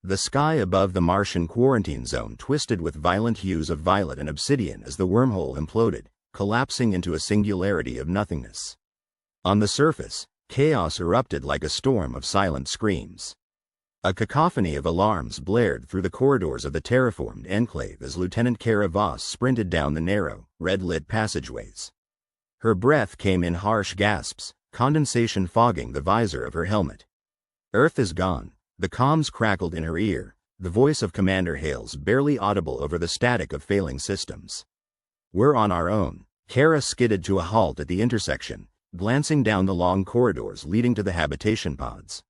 The sky above the Martian quarantine zone twisted with violent hues of violet and obsidian as the wormhole imploded, collapsing into a singularity of nothingness. On the surface, chaos erupted like a storm of silent screams. A cacophony of alarms blared through the corridors of the terraformed enclave as Lieutenant Kara Voss sprinted down the narrow, red-lit passageways. Her breath came in harsh gasps, condensation fogging the visor of her helmet. "Earth is gone." The comms crackled in her ear, the voice of Commander Hales barely audible over the static of failing systems. "We're on our own." Kara skidded to a halt at the intersection, glancing down the long corridors leading to the habitation pods.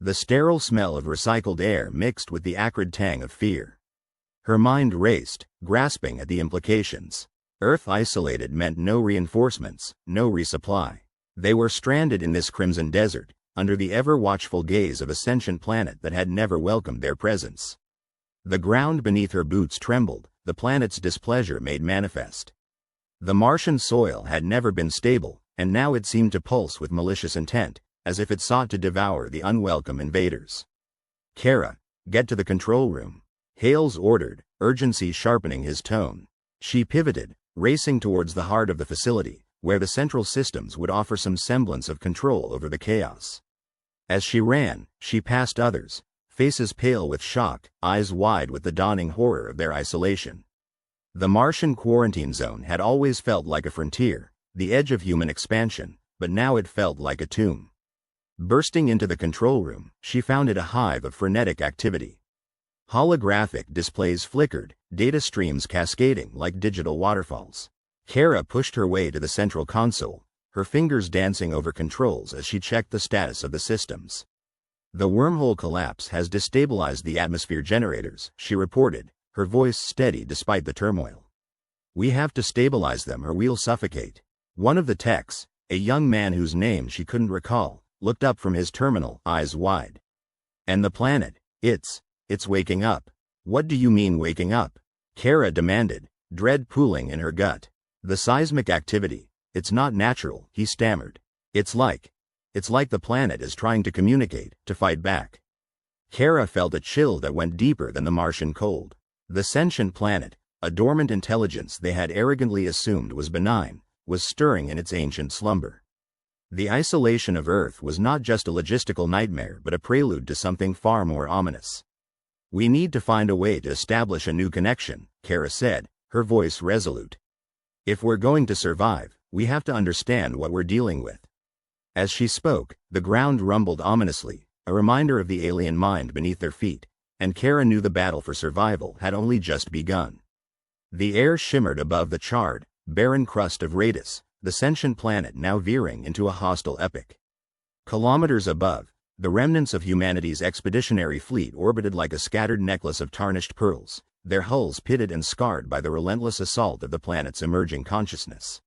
The sterile smell of recycled air mixed with the acrid tang of fear. Her mind raced, grasping at the implications. Earth isolated meant no reinforcements, no resupply. They were stranded in this crimson desert, under the ever-watchful gaze of a sentient planet that had never welcomed their presence. The ground beneath her boots trembled, the planet's displeasure made manifest. The Martian soil had never been stable, and now it seemed to pulse with malicious intent, as if it sought to devour the unwelcome invaders. "Kara, get to the control room," Hales ordered, urgency sharpening his tone. She pivoted, racing towards the heart of the facility, where the central systems would offer some semblance of control over the chaos. As she ran, she passed others, faces pale with shock, eyes wide with the dawning horror of their isolation. The Martian quarantine zone had always felt like a frontier, the edge of human expansion, but now it felt like a tomb. Bursting into the control room, she found it a hive of frenetic activity. Holographic displays flickered, data streams cascading like digital waterfalls. Kara pushed her way to the central console, her fingers dancing over controls as she checked the status of the systems. "The wormhole collapse has destabilized the atmosphere generators," she reported, her voice steady despite the turmoil. "We have to stabilize them or we'll suffocate." One of the techs, a young man whose name she couldn't recall, looked up from his terminal, eyes wide. "And the planet, it's waking up." "What do you mean waking up?" Kara demanded, dread pooling in her gut. "The seismic activity. It's not natural," he stammered. It's like the planet is trying to communicate, to fight back." Kara felt a chill that went deeper than the Martian cold. The sentient planet, a dormant intelligence they had arrogantly assumed was benign, was stirring in its ancient slumber. The isolation of Earth was not just a logistical nightmare but a prelude to something far more ominous. "We need to find a way to establish a new connection," Kara said, her voice resolute. "If we're going to survive, we have to understand what we're dealing with." As she spoke, the ground rumbled ominously, a reminder of the alien mind beneath their feet, and Kara knew the battle for survival had only just begun. The air shimmered above the charred, barren crust of Radis, the sentient planet now veering into a hostile epoch. Kilometers above, the remnants of humanity's expeditionary fleet orbited like a scattered necklace of tarnished pearls, their hulls pitted and scarred by the relentless assault of the planet's emerging consciousness.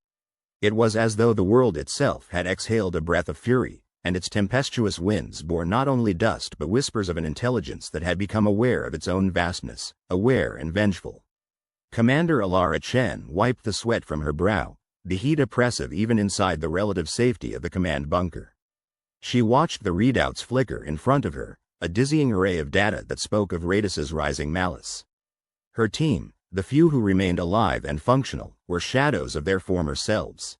It was as though the world itself had exhaled a breath of fury, and its tempestuous winds bore not only dust but whispers of an intelligence that had become aware of its own vastness, aware and vengeful. Commander Alara Chen wiped the sweat from her brow, the heat oppressive even inside the relative safety of the command bunker. She watched the readouts flicker in front of her, a dizzying array of data that spoke of Radis's rising malice. Her team, the few who remained alive and functional, were shadows of their former selves.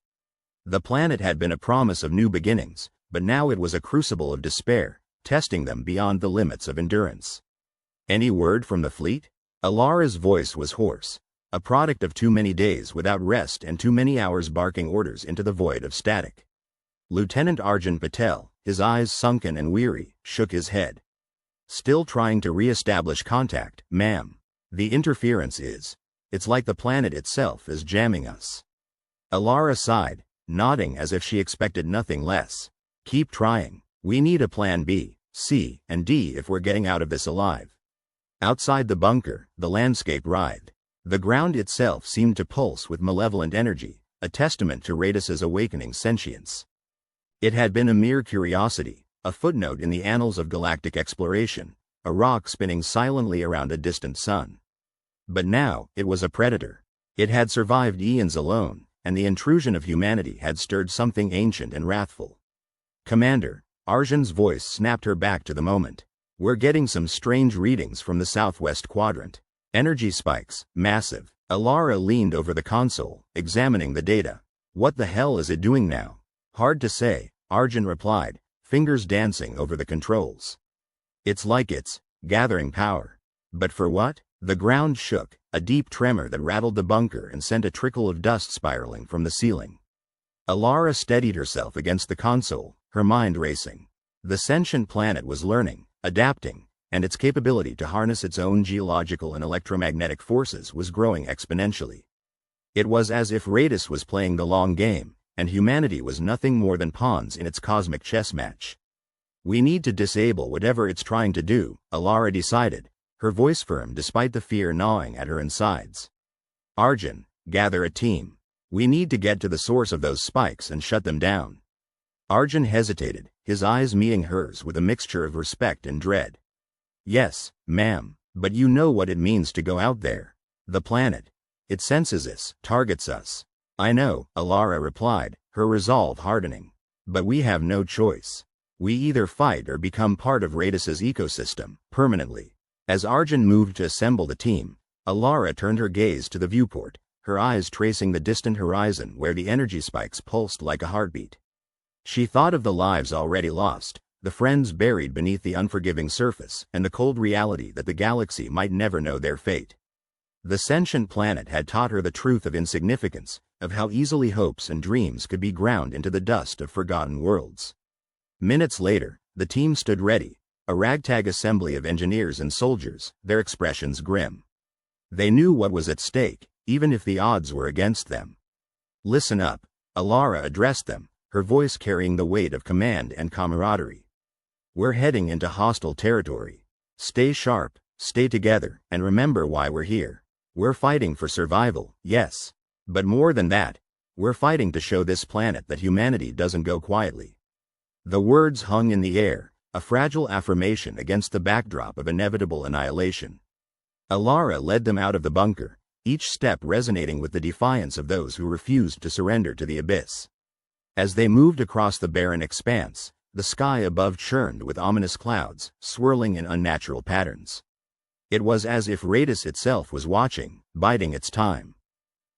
The planet had been a promise of new beginnings, but now it was a crucible of despair, testing them beyond the limits of endurance. "Any word from the fleet?" Alara's voice was hoarse, a product of too many days without rest and too many hours barking orders into the void of static. Lieutenant Arjun Patel, his eyes sunken and weary, shook his head. "Still trying to re-establish contact, ma'am. The interference it's like the planet itself is jamming us." Alara sighed, nodding as if she expected nothing less. "Keep trying. We need a plan B, C, and D if we're getting out of this alive." Outside the bunker, the landscape writhed. The ground itself seemed to pulse with malevolent energy, a testament to Radis's awakening sentience. It had been a mere curiosity, a footnote in the annals of galactic exploration, a rock spinning silently around a distant sun. But now, it was a predator. It had survived eons alone, and the intrusion of humanity had stirred something ancient and wrathful. "Commander," Arjun's voice snapped her back to the moment. We're getting some strange readings from the southwest quadrant. Energy spikes, massive. Alara leaned over the console, examining the data. What the hell is it doing now? Hard to say, Arjun replied, fingers dancing over the controls. It's like it's gathering power. But for what? The ground shook, a deep tremor that rattled the bunker and sent a trickle of dust spiraling from the ceiling. Alara steadied herself against the console, her mind racing. The sentient planet was learning, adapting, and its capability to harness its own geological and electromagnetic forces was growing exponentially. It was as if Radis was playing the long game, and humanity was nothing more than pawns in its cosmic chess match. We need to disable whatever it's trying to do, Alara decided, her voice firm despite the fear gnawing at her insides. Arjun, gather a team. We need to get to the source of those spikes and shut them down. Arjun hesitated, his eyes meeting hers with a mixture of respect and dread. Yes, ma'am, but you know what it means to go out there. The planet. It senses us, targets us. I know, Alara replied, her resolve hardening. But we have no choice. We either fight or become part of Radis's ecosystem, permanently. As Arjun moved to assemble the team, Alara turned her gaze to the viewport, her eyes tracing the distant horizon where the energy spikes pulsed like a heartbeat. She thought of the lives already lost, the friends buried beneath the unforgiving surface, and the cold reality that the galaxy might never know their fate. The sentient planet had taught her the truth of insignificance, of how easily hopes and dreams could be ground into the dust of forgotten worlds. Minutes later, the team stood ready, a ragtag assembly of engineers and soldiers, their expressions grim. They knew what was at stake, even if the odds were against them. Listen up, Alara addressed them, her voice carrying the weight of command and camaraderie. We're heading into hostile territory. Stay sharp, stay together, and remember why we're here. We're fighting for survival, yes. But more than that, we're fighting to show this planet that humanity doesn't go quietly. The words hung in the air, a fragile affirmation against the backdrop of inevitable annihilation. Alara led them out of the bunker, each step resonating with the defiance of those who refused to surrender to the abyss. As they moved across the barren expanse, the sky above churned with ominous clouds, swirling in unnatural patterns. It was as if Radis itself was watching, biding its time.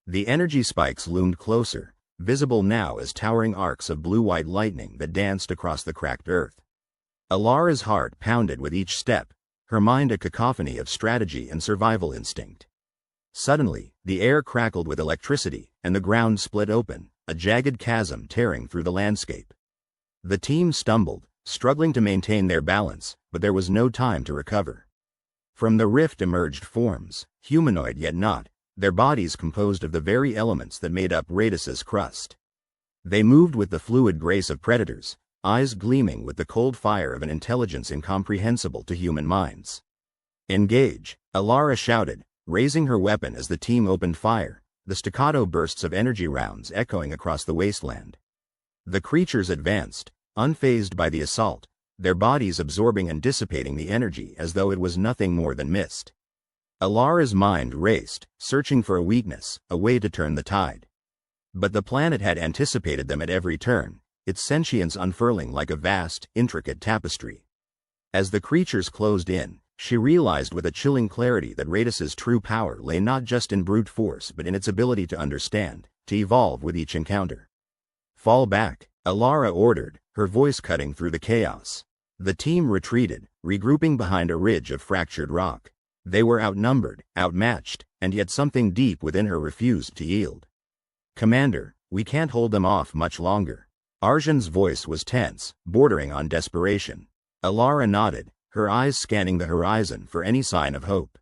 The energy spikes loomed closer, visible now as towering arcs of blue-white lightning that danced across the cracked earth. Alara's heart pounded with each step, her mind a cacophony of strategy and survival instinct. Suddenly, the air crackled with electricity, and the ground split open, a jagged chasm tearing through the landscape. The team stumbled, struggling to maintain their balance, but there was no time to recover. From the rift emerged forms, humanoid yet not, their bodies composed of the very elements that made up Radis's crust. They moved with the fluid grace of predators, eyes gleaming with the cold fire of an intelligence incomprehensible to human minds. Engage, Alara shouted, raising her weapon as the team opened fire, the staccato bursts of energy rounds echoing across the wasteland. The creatures advanced, unfazed by the assault, their bodies absorbing and dissipating the energy as though it was nothing more than mist. Alara's mind raced, searching for a weakness, a way to turn the tide. But the planet had anticipated them at every turn, its sentience unfurling like a vast, intricate tapestry. As the creatures closed in, she realized with a chilling clarity that Radis's true power lay not just in brute force but in its ability to understand, to evolve with each encounter. Fall back, Alara ordered, her voice cutting through the chaos. The team retreated, regrouping behind a ridge of fractured rock. They were outnumbered, outmatched, and yet something deep within her refused to yield. Commander, we can't hold them off much longer. Arjun's voice was tense, bordering on desperation. Alara nodded, her eyes scanning the horizon for any sign of hope.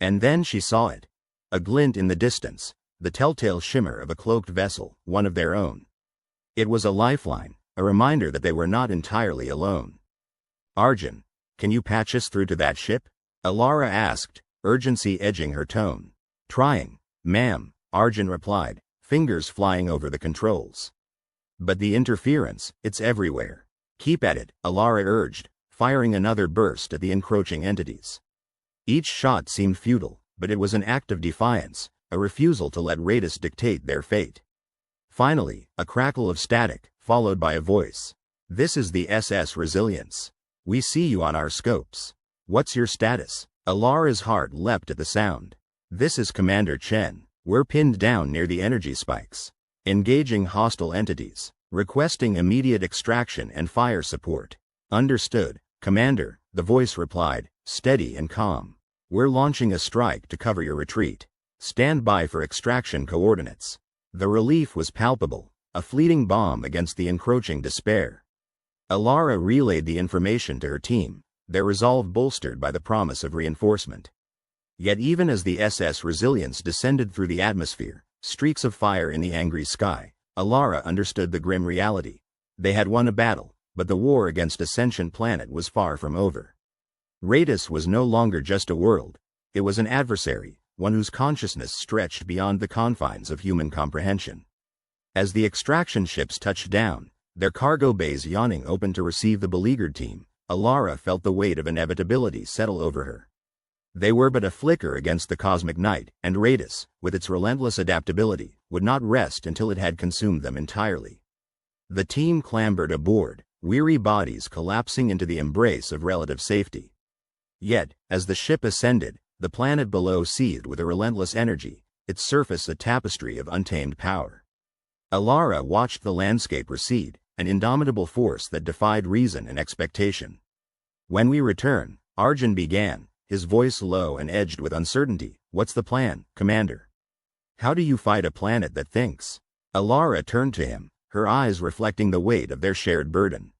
And then she saw it. A glint in the distance, the telltale shimmer of a cloaked vessel, one of their own. It was a lifeline, a reminder that they were not entirely alone. Arjun, can you patch us through to that ship? Alara asked, urgency edging her tone. Trying, ma'am, Arjun replied, fingers flying over the controls. But the interference, it's everywhere. Keep at it, Alara urged, firing another burst at the encroaching entities. Each shot seemed futile, but it was an act of defiance, a refusal to let Radis dictate their fate. Finally, a crackle of static, followed by a voice. This is the SS Resilience. We see you on our scopes. What's your status? Alara's heart leapt at the sound. This is Commander Chen. We're pinned down near the energy spikes. Engaging hostile entities. Requesting immediate extraction and fire support. Understood, Commander, the voice replied, steady and calm. We're launching a strike to cover your retreat. Stand by for extraction coordinates. The relief was palpable, a fleeting bomb against the encroaching despair. Alara relayed the information to her team, their resolve bolstered by the promise of reinforcement. Yet even as the SS Resilience descended through the atmosphere, streaks of fire in the angry sky, Alara understood the grim reality. They had won a battle, but the war against a sentient planet was far from over. Radis was no longer just a world, it was an adversary, one whose consciousness stretched beyond the confines of human comprehension. As the extraction ships touched down, their cargo bays yawning open to receive the beleaguered team, Alara felt the weight of inevitability settle over her. They were but a flicker against the cosmic night, and Radis, with its relentless adaptability, would not rest until it had consumed them entirely. The team clambered aboard, weary bodies collapsing into the embrace of relative safety. Yet, as the ship ascended, the planet below seethed with a relentless energy, its surface a tapestry of untamed power. Alara watched the landscape recede, an indomitable force that defied reason and expectation. When we return, Arjun began, his voice low and edged with uncertainty. What's the plan, Commander? How do you fight a planet that thinks? Alara turned to him, her eyes reflecting the weight of their shared burden.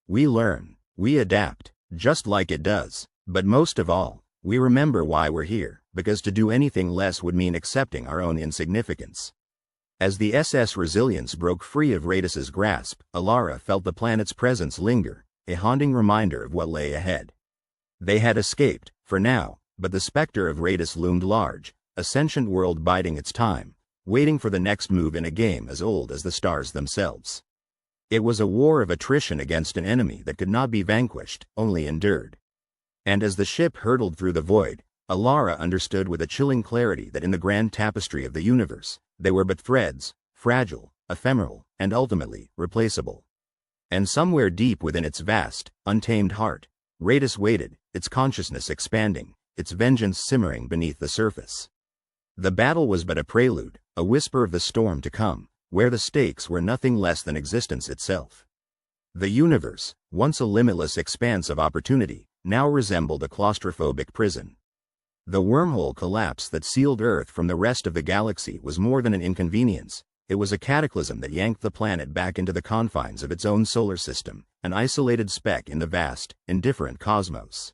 We learn, we adapt, just like it does, but most of all, we remember why we're here, because to do anything less would mean accepting our own insignificance. As the SS Resilience broke free of Radis's grasp, Alara felt the planet's presence linger, a haunting reminder of what lay ahead. They had escaped, for now, but the specter of Radis loomed large, a sentient world biding its time, waiting for the next move in a game as old as the stars themselves. It was a war of attrition against an enemy that could not be vanquished, only endured. And as the ship hurtled through the void, Alara understood with a chilling clarity that in the grand tapestry of the universe, they were but threads, fragile, ephemeral, and ultimately replaceable. And somewhere deep within its vast, untamed heart, Radis waited, its consciousness expanding, its vengeance simmering beneath the surface. The battle was but a prelude, a whisper of the storm to come, where the stakes were nothing less than existence itself. The universe, once a limitless expanse of opportunity, now resembled a claustrophobic prison. The wormhole collapse that sealed Earth from the rest of the galaxy was more than an inconvenience, it was a cataclysm that yanked the planet back into the confines of its own solar system, an isolated speck in the vast, indifferent cosmos.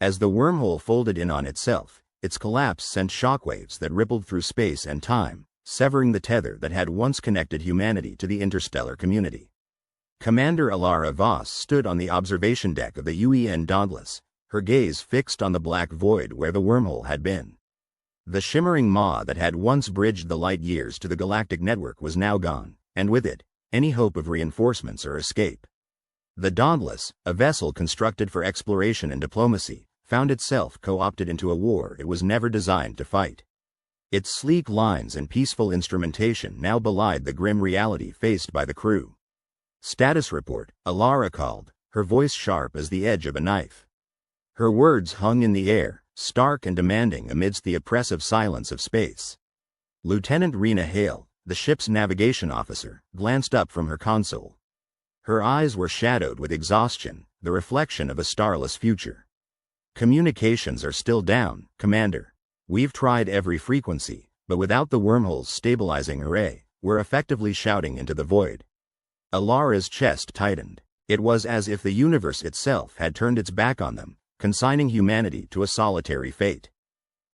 As the wormhole folded in on itself, its collapse sent shockwaves that rippled through space and time, severing the tether that had once connected humanity to the interstellar community. Commander Alara Voss stood on the observation deck of the UEN Dauntless, her gaze fixed on the black void where the wormhole had been. The shimmering maw that had once bridged the light years to the galactic network was now gone, and with it, any hope of reinforcements or escape. The Dauntless, a vessel constructed for exploration and diplomacy, found itself co-opted into a war it was never designed to fight. Its sleek lines and peaceful instrumentation now belied the grim reality faced by the crew. Status report, Alara called, her voice sharp as the edge of a knife. Her words hung in the air, stark and demanding amidst the oppressive silence of space. Lieutenant Rena Hale, the ship's navigation officer, glanced up from her console. Her eyes were shadowed with exhaustion, the reflection of a starless future. Communications are still down, Commander. We've tried every frequency, but without the wormhole's stabilizing array, we're effectively shouting into the void. Alara's chest tightened. It was as if the universe itself had turned its back on them, consigning humanity to a solitary fate.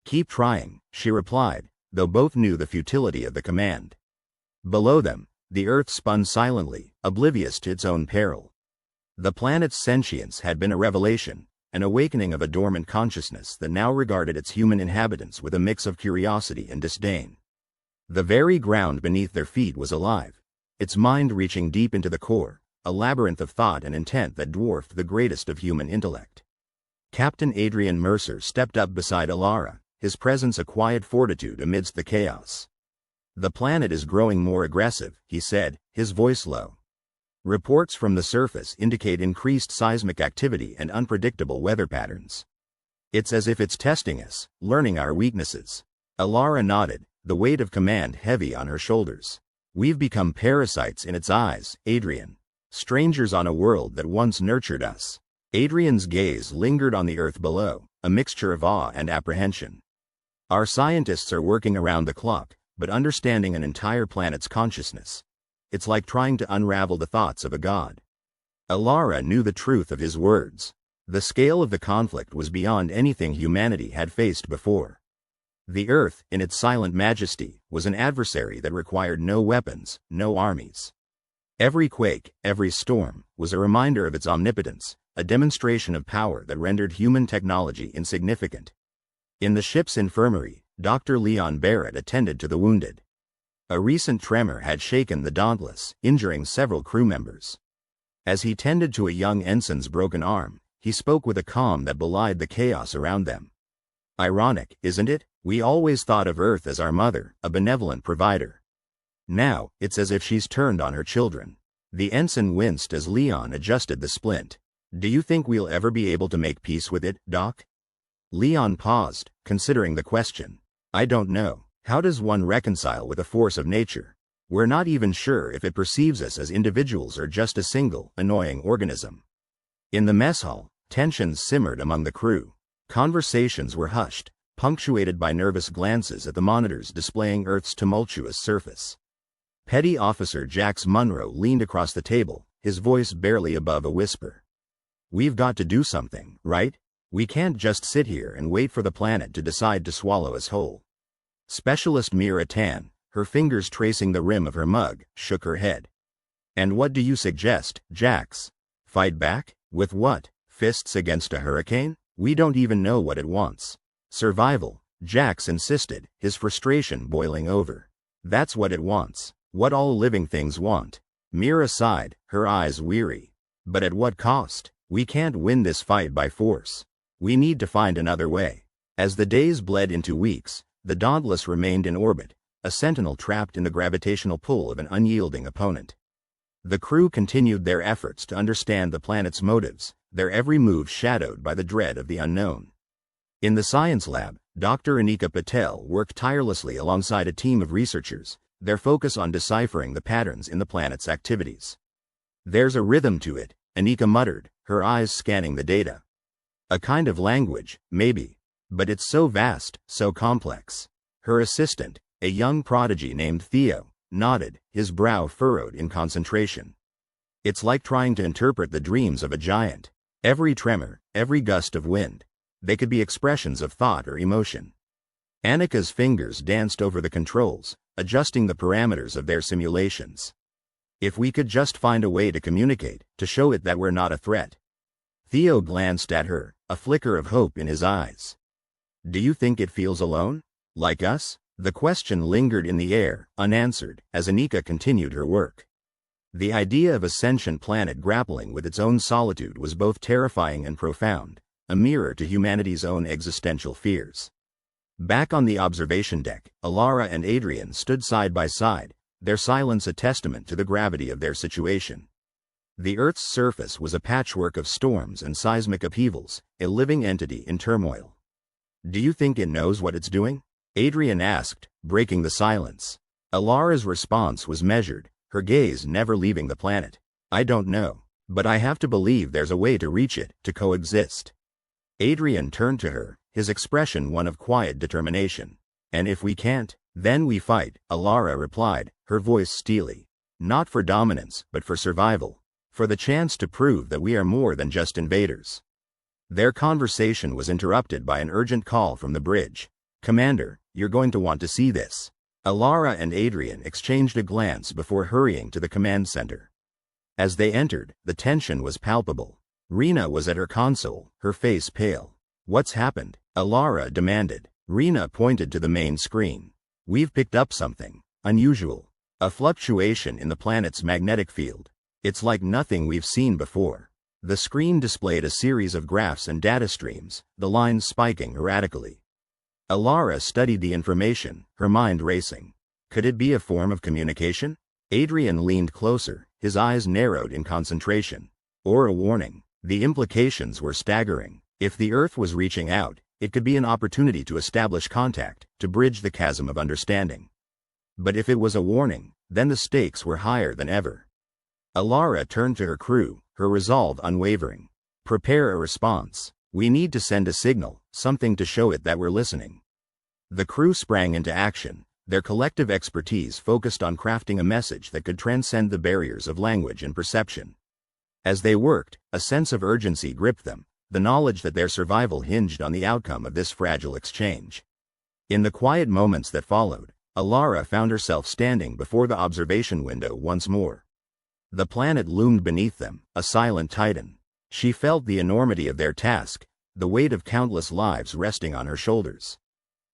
Keep trying, she replied, though both knew the futility of the command. Below them, the Earth spun silently, oblivious to its own peril. The planet's sentience had been a revelation, an awakening of a dormant consciousness that now regarded its human inhabitants with a mix of curiosity and disdain. The very ground beneath their feet was alive, its mind reaching deep into the core, a labyrinth of thought and intent that dwarfed the greatest of human intellect. Captain Adrian Mercer stepped up beside Alara, his presence a quiet fortitude amidst the chaos. The planet is growing more aggressive, he said, his voice low. Reports from the surface indicate increased seismic activity and unpredictable weather patterns. It's as if it's testing us, learning our weaknesses. Alara nodded, the weight of command heavy on her shoulders. We've become parasites in its eyes, Adrian. Strangers on a world that once nurtured us. Adrian's gaze lingered on the earth below, a mixture of awe and apprehension. Our scientists are working around the clock, but understanding an entire planet's consciousness. It's like trying to unravel the thoughts of a god. Alara knew the truth of his words. The scale of the conflict was beyond anything humanity had faced before. The Earth, in its silent majesty, was an adversary that required no weapons, no armies. Every quake, every storm, was a reminder of its omnipotence, a demonstration of power that rendered human technology insignificant. In the ship's infirmary, Dr. Leon Barrett attended to the wounded. A recent tremor had shaken the Dauntless, injuring several crew members. As he tended to a young ensign's broken arm, he spoke with a calm that belied the chaos around them. Ironic, isn't it? We always thought of Earth as our mother, a benevolent provider. Now, it's as if she's turned on her children. The ensign winced as Leon adjusted the splint. Do you think we'll ever be able to make peace with it, Doc? Leon paused, considering the question. I don't know. How does one reconcile with a force of nature? We're not even sure if it perceives us as individuals or just a single, annoying organism. In the mess hall, tensions simmered among the crew. Conversations were hushed, punctuated by nervous glances at the monitors displaying Earth's tumultuous surface. Petty Officer Jax Munro leaned across the table, his voice barely above a whisper. We've got to do something, right? We can't just sit here and wait for the planet to decide to swallow us whole. Specialist Mira Tan, her fingers tracing the rim of her mug, shook her head. And what do you suggest, Jax? Fight back? With what? Fists against a hurricane? We don't even know what it wants. Survival, Jax insisted, his frustration boiling over. That's what it wants. What all living things want. Mira sighed, her eyes weary. But at what cost? We can't win this fight by force. We need to find another way. As the days bled into weeks, the Dauntless remained in orbit, a sentinel trapped in the gravitational pull of an unyielding opponent. The crew continued their efforts to understand the planet's motives, their every move shadowed by the dread of the unknown. In the science lab, Dr. Anika Patel worked tirelessly alongside a team of researchers, their focus on deciphering the patterns in the planet's activities. There's a rhythm to it, Anika muttered, her eyes scanning the data. A kind of language, maybe. But it's so vast, so complex. Her assistant, a young prodigy named Theo, nodded, his brow furrowed in concentration. It's like trying to interpret the dreams of a giant. Every tremor, every gust of wind. They could be expressions of thought or emotion. Annika's fingers danced over the controls, adjusting the parameters of their simulations. If we could just find a way to communicate, to show it that we're not a threat. Theo glanced at her, a flicker of hope in his eyes. Do you think it feels alone? Like us? The question lingered in the air, unanswered, as Anika continued her work. The idea of a sentient planet grappling with its own solitude was both terrifying and profound, a mirror to humanity's own existential fears. Back on the observation deck, Alara and Adrian stood side by side, their silence a testament to the gravity of their situation. The Earth's surface was a patchwork of storms and seismic upheavals, a living entity in turmoil. Do you think it knows what it's doing? Adrian asked, breaking the silence. Alara's response was measured, her gaze never leaving the planet. I don't know, but I have to believe there's a way to reach it, to coexist. Adrian turned to her, his expression one of quiet determination. And if we can't, then we fight, Alara replied, her voice steely. Not for dominance, but for survival. For the chance to prove that we are more than just invaders. Their conversation was interrupted by an urgent call from the bridge. Commander, you're going to want to see this. Alara and Adrian exchanged a glance before hurrying to the command center. As they entered, the tension was palpable. Rena was at her console, her face pale. What's happened? Alara demanded. Rena pointed to the main screen. We've picked up something unusual. A fluctuation in the planet's magnetic field. It's like nothing we've seen before. The screen displayed a series of graphs and data streams, the lines spiking erratically. Alara studied the information, her mind racing. Could it be a form of communication? Adrian leaned closer, his eyes narrowed in concentration. Or a warning. The implications were staggering. If the Earth was reaching out, it could be an opportunity to establish contact, to bridge the chasm of understanding. But if it was a warning, then the stakes were higher than ever. Alara turned to her crew, her resolve unwavering. Prepare a response. We need to send a signal, something to show it that we're listening. The crew sprang into action, their collective expertise focused on crafting a message that could transcend the barriers of language and perception. As they worked, a sense of urgency gripped them, the knowledge that their survival hinged on the outcome of this fragile exchange. In the quiet moments that followed, Alara found herself standing before the observation window once more. The planet loomed beneath them, a silent titan. She felt the enormity of their task, the weight of countless lives resting on her shoulders.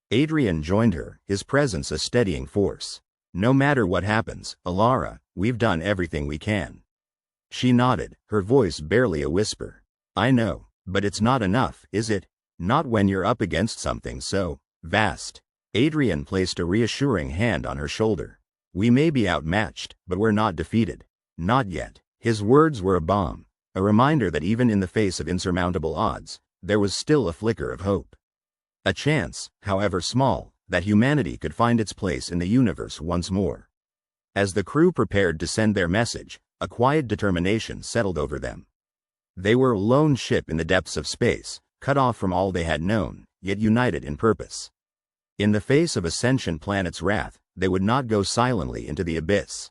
Adrian joined her, his presence a steadying force. No matter what happens, Alara, we've done everything we can. She nodded, her voice barely a whisper. I know, but it's not enough, is it? Not when you're up against something so vast. Adrian placed a reassuring hand on her shoulder. We may be outmatched, but we're not defeated. Not yet. His words were a balm, a reminder that even in the face of insurmountable odds, there was still a flicker of hope. A chance, however small, that humanity could find its place in the universe once more. As the crew prepared to send their message, a quiet determination settled over them. They were a lone ship in the depths of space, cut off from all they had known, yet united in purpose. In the face of a sentient planet's wrath, they would not go silently into the abyss.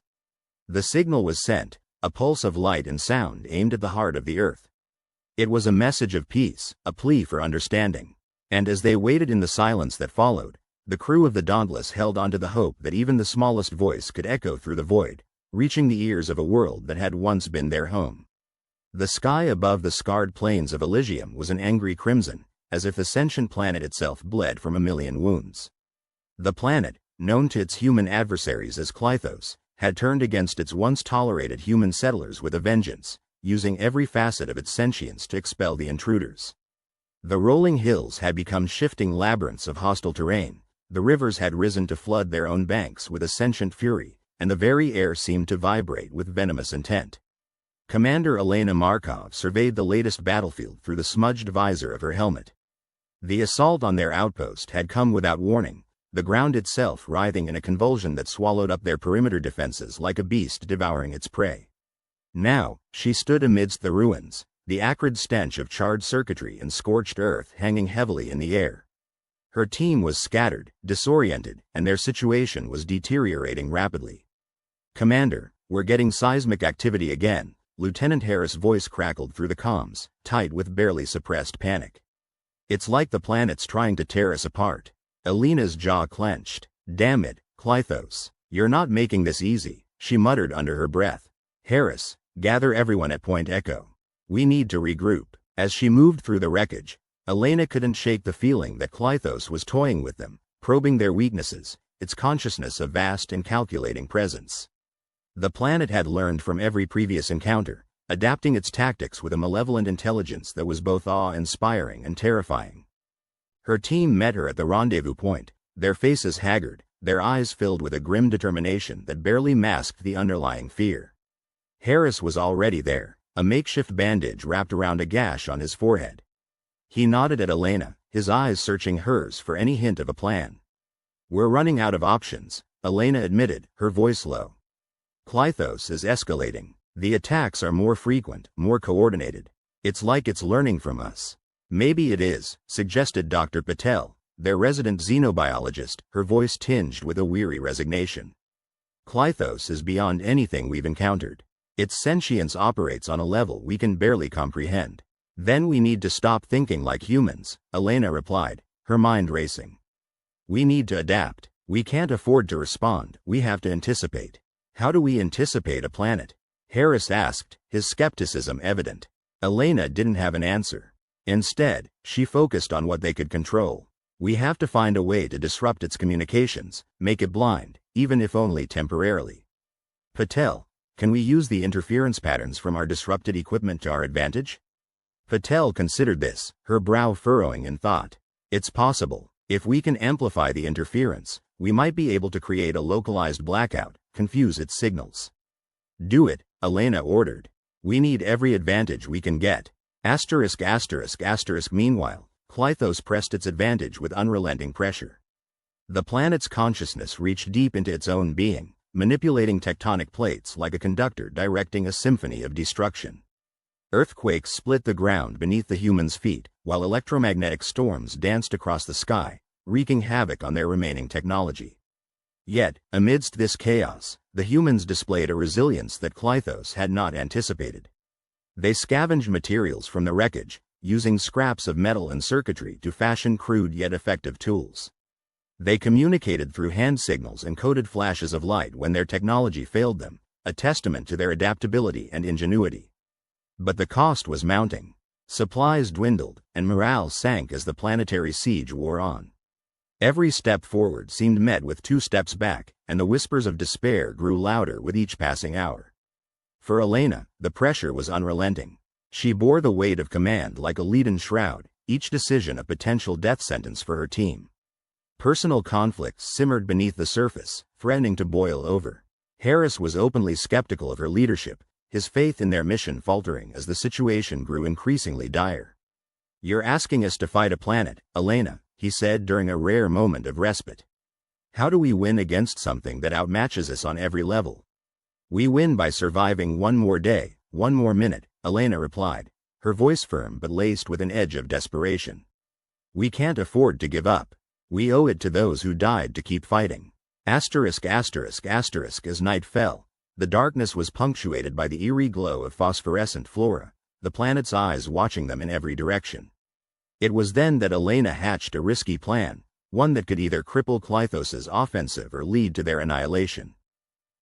The signal was sent, a pulse of light and sound aimed at the heart of the Earth. It was a message of peace, a plea for understanding. And as they waited in the silence that followed, the crew of the Dauntless held onto the hope that even the smallest voice could echo through the void, reaching the ears of a world that had once been their home. The sky above the scarred plains of Elysium was an angry crimson, as if the sentient planet itself bled from a million wounds. The planet, known to its human adversaries as Clythos, had turned against its once tolerated human settlers with a vengeance, using every facet of its sentience to expel the intruders. The rolling hills had become shifting labyrinths of hostile terrain, the rivers had risen to flood their own banks with a sentient fury, and the very air seemed to vibrate with venomous intent. Commander Elena Markov surveyed the latest battlefield through the smudged visor of her helmet. The assault on their outpost had come without warning, the ground itself writhing in a convulsion that swallowed up their perimeter defenses like a beast devouring its prey. Now, she stood amidst the ruins, the acrid stench of charred circuitry and scorched earth hanging heavily in the air. Her team was scattered, disoriented, and their situation was deteriorating rapidly. Commander, we're getting seismic activity again, Lieutenant Harris' voice crackled through the comms, tight with barely suppressed panic. It's like the planet's trying to tear us apart. Elena's jaw clenched. Damn it, Clythos. You're not making this easy, she muttered under her breath. Harris, gather everyone at Point Echo. We need to regroup. As she moved through the wreckage, Elena couldn't shake the feeling that Clythos was toying with them, probing their weaknesses, its consciousness of vast and calculating presence. The planet had learned from every previous encounter, adapting its tactics with a malevolent intelligence that was both awe-inspiring and terrifying. Her team met her at the rendezvous point, their faces haggard, their eyes filled with a grim determination that barely masked the underlying fear. Harris was already there, a makeshift bandage wrapped around a gash on his forehead. He nodded at Elena, his eyes searching hers for any hint of a plan. We're running out of options, Elena admitted, her voice low. Clythos is escalating. The attacks are more frequent, more coordinated. It's like it's learning from us. Maybe it is, suggested Dr. Patel, their resident xenobiologist, her voice tinged with a weary resignation. Clythos is beyond anything we've encountered. Its sentience operates on a level we can barely comprehend. Then we need to stop thinking like humans, Elena replied, her mind racing. We need to adapt. We can't afford to respond, we have to anticipate. How do we anticipate a planet? Harris asked, his skepticism evident. Elena didn't have an answer. Instead, she focused on what they could control. We have to find a way to disrupt its communications, make it blind, even if only temporarily. Patel, can we use the interference patterns from our disrupted equipment to our advantage? Patel considered this, her brow furrowing in thought. It's possible. If we can amplify the interference, we might be able to create a localized blackout, confuse its signals. Do it, Elena ordered. We need every advantage we can get. Asterisk asterisk asterisk. Meanwhile, Clythos pressed its advantage with unrelenting pressure. The planet's consciousness reached deep into its own being, manipulating tectonic plates like a conductor directing a symphony of destruction. Earthquakes split the ground beneath the humans' feet, while electromagnetic storms danced across the sky, wreaking havoc on their remaining technology. Yet, amidst this chaos, the humans displayed a resilience that Clythos had not anticipated. They scavenged materials from the wreckage, using scraps of metal and circuitry to fashion crude yet effective tools. They communicated through hand signals and coded flashes of light when their technology failed them, a testament to their adaptability and ingenuity. But the cost was mounting. Supplies dwindled, and morale sank as the planetary siege wore on. Every step forward seemed met with 2 steps back, and the whispers of despair grew louder with each passing hour. For Elena, the pressure was unrelenting. She bore the weight of command like a leaden shroud, each decision a potential death sentence for her team. Personal conflicts simmered beneath the surface, threatening to boil over. Harris was openly skeptical of her leadership, his faith in their mission faltering as the situation grew increasingly dire. "You're asking us to fight a planet, Elena," he said during a rare moment of respite. "How do we win against something that outmatches us on every level?" "We win by surviving one more day, one more minute," Elena replied, her voice firm but laced with an edge of desperation. "We can't afford to give up. We owe it to those who died to keep fighting." Asterisk asterisk asterisk. As night fell, the darkness was punctuated by the eerie glow of phosphorescent flora, the planet's eyes watching them in every direction. It was then that Elena hatched a risky plan, one that could either cripple Clythos's offensive or lead to their annihilation.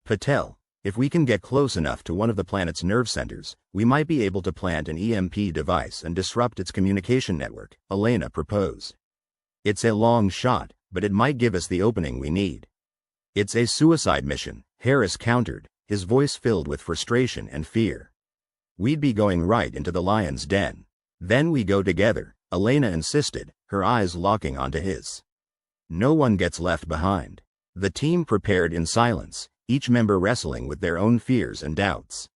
"Patel, if we can get close enough to one of the planet's nerve centers, we might be able to plant an EMP device and disrupt its communication network," Elena proposed. "It's a long shot, but it might give us the opening we need." "It's a suicide mission," Harris countered, his voice filled with frustration and fear. "We'd be going right into the lion's den." "Then we go together," Elena insisted, her eyes locking onto his. "No one gets left behind." The team prepared in silence, each member wrestling with their own fears and doubts.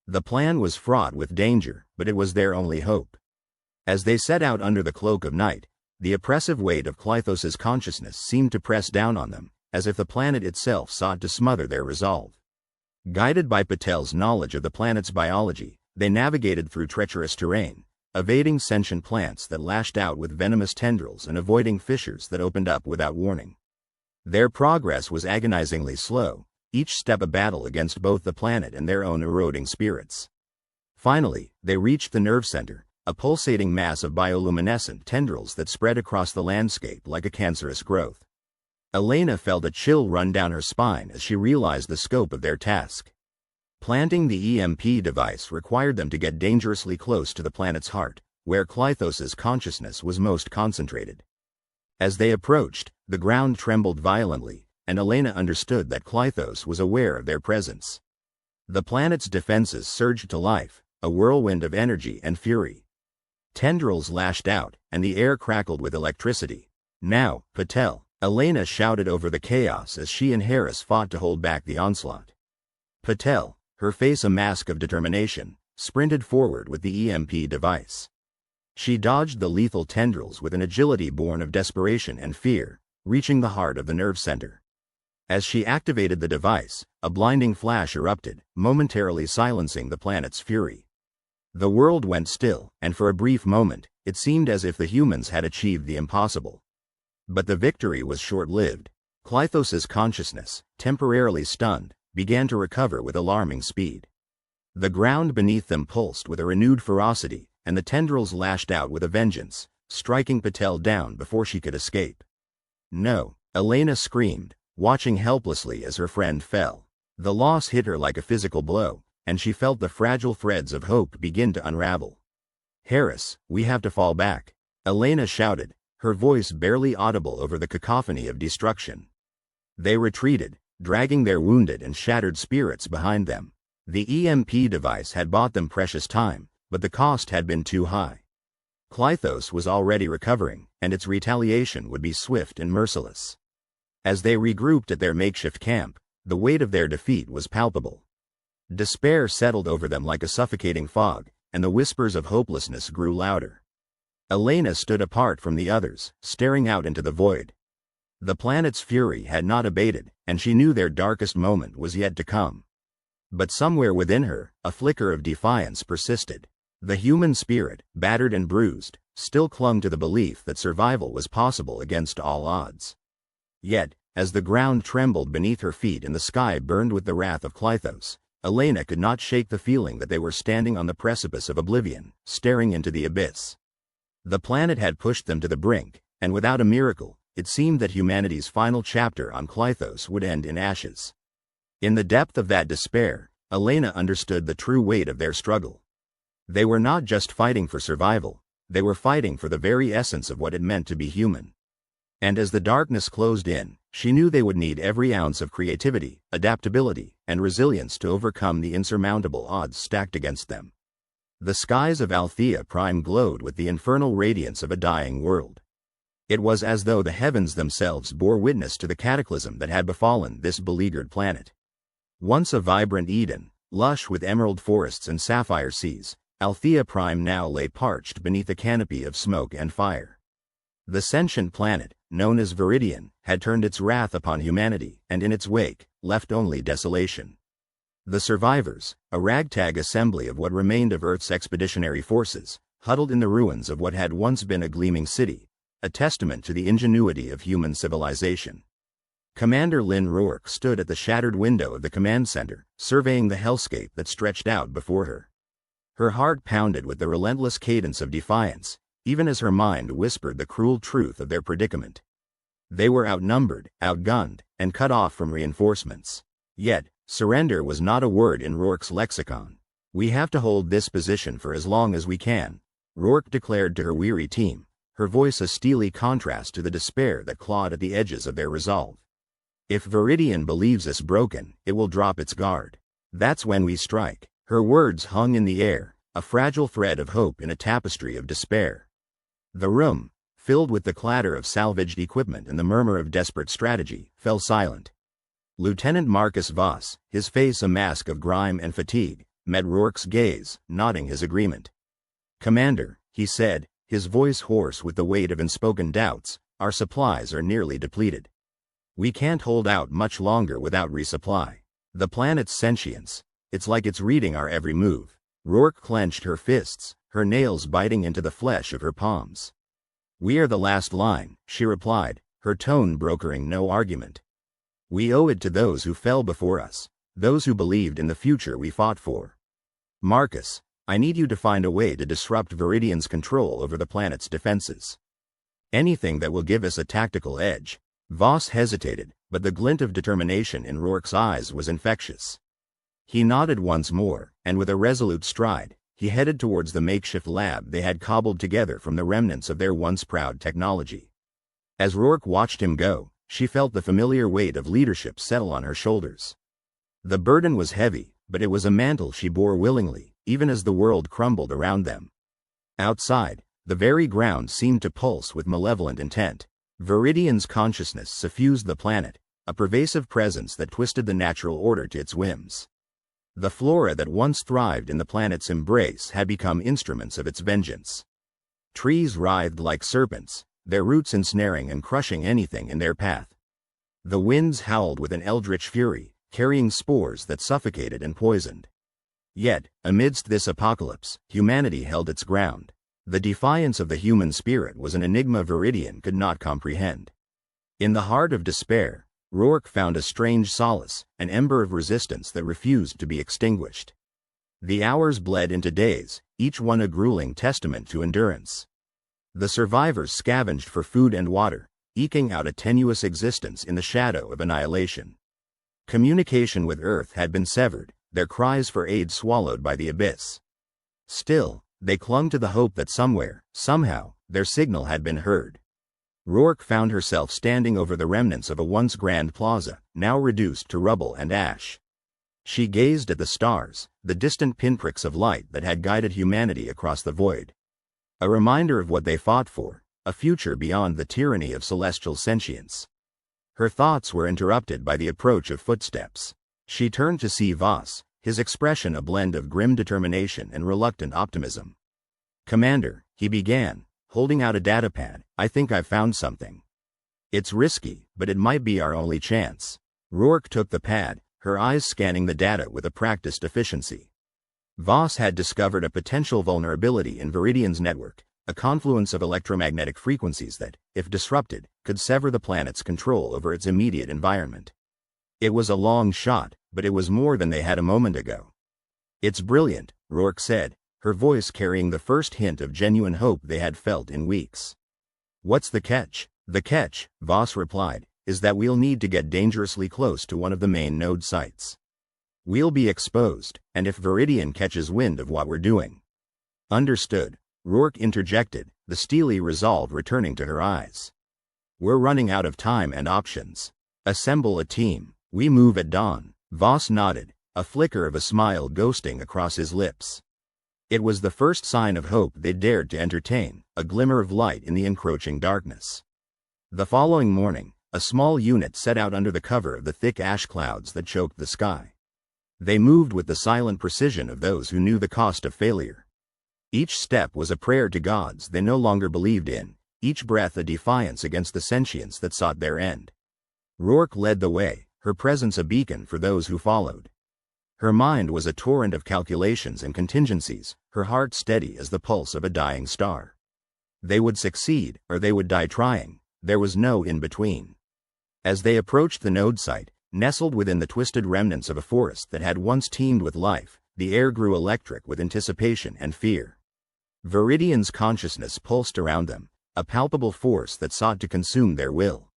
The plan was fraught with danger, but it was their only hope. As they set out under the cloak of night, the oppressive weight of Clythos's consciousness seemed to press down on them, as if the planet itself sought to smother their resolve. Guided by Patel's knowledge of the planet's biology, they navigated through treacherous terrain, evading sentient plants that lashed out with venomous tendrils and avoiding fissures that opened up without warning. Their progress was agonizingly slow, each step a battle against both the planet and their own eroding spirits. Finally, they reached the nerve center, a pulsating mass of bioluminescent tendrils that spread across the landscape like a cancerous growth. Elena felt a chill run down her spine as she realized the scope of their task. Planting the EMP device required them to get dangerously close to the planet's heart, where Clythos's consciousness was most concentrated. As they approached, the ground trembled violently, and Elena understood that Clythos was aware of their presence. The planet's defenses surged to life, a whirlwind of energy and fury. Tendrils lashed out, and the air crackled with electricity. "Now, Patel," Elena shouted over the chaos as she and Harris fought to hold back the onslaught. Patel, her face a mask of determination, sprinted forward with the EMP device. She dodged the lethal tendrils with an agility born of desperation and fear, reaching the heart of the nerve center. As she activated the device, a blinding flash erupted, momentarily silencing the planet's fury. The world went still, and for a brief moment, it seemed as if the humans had achieved the impossible. But the victory was short-lived. Clythos's consciousness, temporarily stunned, began to recover with alarming speed. The ground beneath them pulsed with a renewed ferocity, and the tendrils lashed out with a vengeance, striking Patel down before she could escape. "No," Elena screamed, watching helplessly as her friend fell. The loss hit her like a physical blow, and she felt the fragile threads of hope begin to unravel. "Harris, we have to fall back," Elena shouted, her voice barely audible over the cacophony of destruction. They retreated, dragging their wounded and shattered spirits behind them. The EMP device had bought them precious time, but the cost had been too high. Clythos was already recovering, and its retaliation would be swift and merciless. As they regrouped at their makeshift camp, The weight of their defeat was palpable. Despair settled over them like a suffocating fog, and the whispers of hopelessness grew louder. Elena stood apart from the others, staring out into the void. The planet's fury had not abated, and she knew their darkest moment was yet to come. But somewhere within her, a flicker of defiance persisted. The human spirit, battered and bruised, still clung to the belief that survival was possible against all odds. Yet, as the ground trembled beneath her feet and the sky burned with the wrath of Clythos, Elena could not shake the feeling that they were standing on the precipice of oblivion, staring into the abyss. The planet had pushed them to the brink, and without a miracle, it seemed that humanity's final chapter on Clythos would end in ashes. In the depth of that despair, Elena understood the true weight of their struggle. They were not just fighting for survival, they were fighting for the very essence of what it meant to be human. And as the darkness closed in, she knew they would need every ounce of creativity, adaptability, and resilience to overcome the insurmountable odds stacked against them. The skies of Althea Prime glowed with the infernal radiance of a dying world. It was as though the heavens themselves bore witness to the cataclysm that had befallen this beleaguered planet. Once a vibrant Eden, lush with emerald forests and sapphire seas, Althea Prime now lay parched beneath a canopy of smoke and fire. The sentient planet, known as Viridian, had turned its wrath upon humanity, and in its wake, left only desolation. The survivors, a ragtag assembly of what remained of Earth's expeditionary forces, huddled in the ruins of what had once been a gleaming city, a testament to the ingenuity of human civilization. Commander Lynn Rourke stood at the shattered window of the command center, surveying the hellscape that stretched out before her. Her heart pounded with the relentless cadence of defiance, even as her mind whispered the cruel truth of their predicament. They were outnumbered, outgunned, and cut off from reinforcements. Yet, surrender was not a word in Rourke's lexicon. "We have to hold this position for as long as we can," Rourke declared to her weary team, her voice a steely contrast to the despair that clawed at the edges of their resolve. "If Viridian believes us broken, it will drop its guard. That's when we strike." Her words hung in the air, a fragile thread of hope in a tapestry of despair. The room, filled with the clatter of salvaged equipment and the murmur of desperate strategy, fell silent. Lieutenant Marcus Voss, his face a mask of grime and fatigue, met Rourke's gaze, nodding his agreement. "Commander," he said, his voice hoarse with the weight of unspoken doubts, "our supplies are nearly depleted. We can't hold out much longer without resupply. The planet's sentience, it's like it's reading our every move." Rourke clenched her fists, her nails biting into the flesh of her palms. "We are the last line," she replied, her tone brokering no argument. "We owe it to those who fell before us, those who believed in the future we fought for. Marcus, I need you to find a way to disrupt Viridian's control over the planet's defenses. Anything that will give us a tactical edge." Voss hesitated, but the glint of determination in Rourke's eyes was infectious. He nodded once more, and with a resolute stride, he headed towards the makeshift lab they had cobbled together from the remnants of their once proud technology. As Rourke watched him go, she felt the familiar weight of leadership settle on her shoulders. The burden was heavy, but it was a mantle she bore willingly, even as the world crumbled around them. Outside, the very ground seemed to pulse with malevolent intent. Viridian's consciousness suffused the planet, a pervasive presence that twisted the natural order to its whims. The flora that once thrived in the planet's embrace had become instruments of its vengeance. Trees writhed like serpents, their roots ensnaring and crushing anything in their path. The winds howled with an eldritch fury, carrying spores that suffocated and poisoned. Yet, amidst this apocalypse, humanity held its ground. The defiance of the human spirit was an enigma Viridian could not comprehend. In the heart of despair, Rourke found a strange solace, an ember of resistance that refused to be extinguished. The hours bled into days, each one a grueling testament to endurance. The survivors scavenged for food and water, eking out a tenuous existence in the shadow of annihilation. Communication with Earth had been severed, their cries for aid swallowed by the abyss. Still, they clung to the hope that somewhere, somehow, their signal had been heard. Rourke found herself standing over the remnants of a once grand plaza, now reduced to rubble and ash. She gazed at the stars, the distant pinpricks of light that had guided humanity across the void. A reminder of what they fought for, a future beyond the tyranny of celestial sentience. Her thoughts were interrupted by the approach of footsteps. She turned to see Voss, his expression a blend of grim determination and reluctant optimism. "Commander," he began, holding out a datapad, "I think I've found something. It's risky, but it might be our only chance." Rourke took the pad, her eyes scanning the data with a practiced efficiency. Voss had discovered a potential vulnerability in Viridian's network, a confluence of electromagnetic frequencies that, if disrupted, could sever the planet's control over its immediate environment. It was a long shot, but it was more than they had a moment ago. "It's brilliant," Rourke said, her voice carrying the first hint of genuine hope they had felt in weeks. "What's the catch?" "The catch," Voss replied, "is that we'll need to get dangerously close to one of the main node sites. We'll be exposed, and if Viridian catches wind of what we're doing—" "Understood," Rourke interjected, the steely resolve returning to her eyes. "We're running out of time and options. Assemble a team. We move at dawn." Voss nodded, a flicker of a smile ghosting across his lips. It was the first sign of hope they dared to entertain, a glimmer of light in the encroaching darkness. The following morning, a small unit set out under the cover of the thick ash clouds that choked the sky. They moved with the silent precision of those who knew the cost of failure. Each step was a prayer to gods they no longer believed in, each breath a defiance against the sentience that sought their end. Rourke led the way, her presence a beacon for those who followed. Her mind was a torrent of calculations and contingencies, her heart steady as the pulse of a dying star. They would succeed, or they would die trying. There was no in-between. As they approached the node site, nestled within the twisted remnants of a forest that had once teemed with life, the air grew electric with anticipation and fear. Viridian's consciousness pulsed around them, a palpable force that sought to consume their will.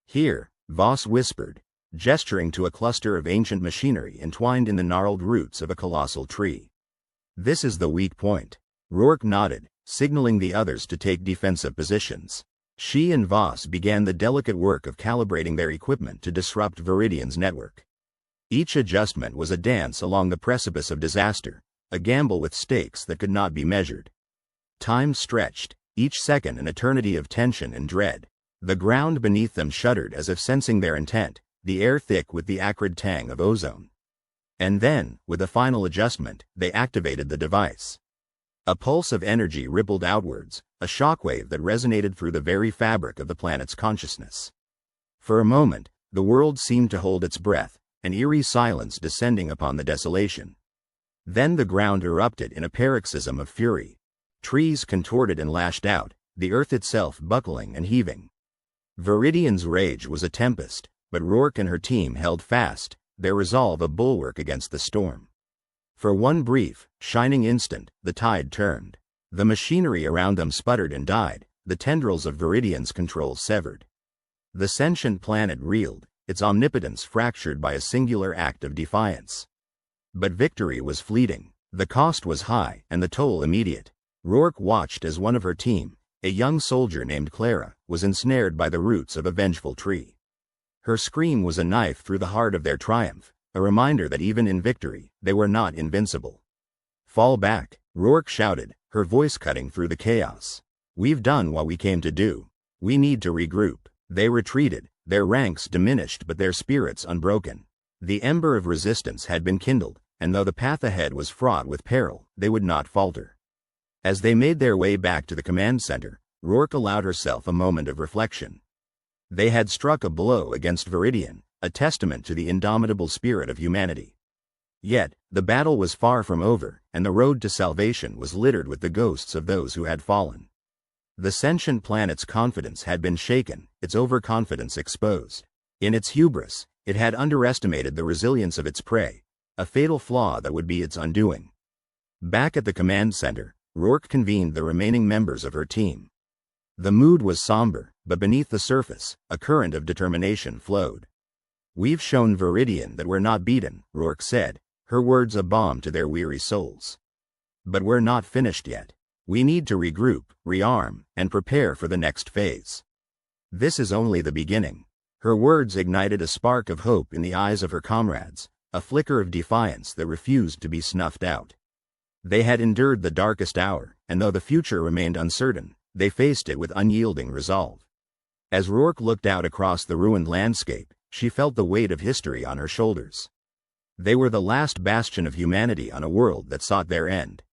"Here," Voss whispered, gesturing to a cluster of ancient machinery entwined in the gnarled roots of a colossal tree. "This is the weak point." Rourke nodded, signaling the others to take defensive positions. She and Voss began the delicate work of calibrating their equipment to disrupt Viridian's network. Each adjustment was a dance along the precipice of disaster, a gamble with stakes that could not be measured. Time stretched, each second an eternity of tension and dread. The ground beneath them shuddered as if sensing their intent, the air thick with the acrid tang of ozone. And then, with a final adjustment, they activated the device. A pulse of energy rippled outwards, a shockwave that resonated through the very fabric of the planet's consciousness. For a moment, the world seemed to hold its breath, an eerie silence descending upon the desolation. Then the ground erupted in a paroxysm of fury. Trees contorted and lashed out, the earth itself buckling and heaving. Viridian's rage was a tempest, but Rourke and her team held fast, their resolve a bulwark against the storm. For one brief, shining instant, the tide turned. The machinery around them sputtered and died, the tendrils of Viridian's control severed. The sentient planet reeled, its omnipotence fractured by a singular act of defiance. But victory was fleeting, the cost was high, and the toll immediate. Rourke watched as one of her team, a young soldier named Clara, was ensnared by the roots of a vengeful tree. Her scream was a knife through the heart of their triumph, a reminder that even in victory, they were not invincible. "Fall back," Rourke shouted, her voice cutting through the chaos. "We've done what we came to do. We need to regroup." They retreated, their ranks diminished but their spirits unbroken. The ember of resistance had been kindled, and though the path ahead was fraught with peril, they would not falter. As they made their way back to the command center, Rourke allowed herself a moment of reflection. They had struck a blow against Viridian, a testament to the indomitable spirit of humanity. Yet, the battle was far from over, and the road to salvation was littered with the ghosts of those who had fallen. The sentient planet's confidence had been shaken, its overconfidence exposed. In its hubris, it had underestimated the resilience of its prey, a fatal flaw that would be its undoing. Back at the command center, Rourke convened the remaining members of her team. The mood was somber, but beneath the surface, a current of determination flowed. "We've shown Viridian that we're not beaten," Rourke said, her words a balm to their weary souls. "But we're not finished yet. We need to regroup, rearm, and prepare for the next phase. This is only the beginning." Her words ignited a spark of hope in the eyes of her comrades, a flicker of defiance that refused to be snuffed out. They had endured the darkest hour, and though the future remained uncertain, they faced it with unyielding resolve. As Rourke looked out across the ruined landscape, she felt the weight of history on her shoulders. They were the last bastion of humanity on a world that sought their end.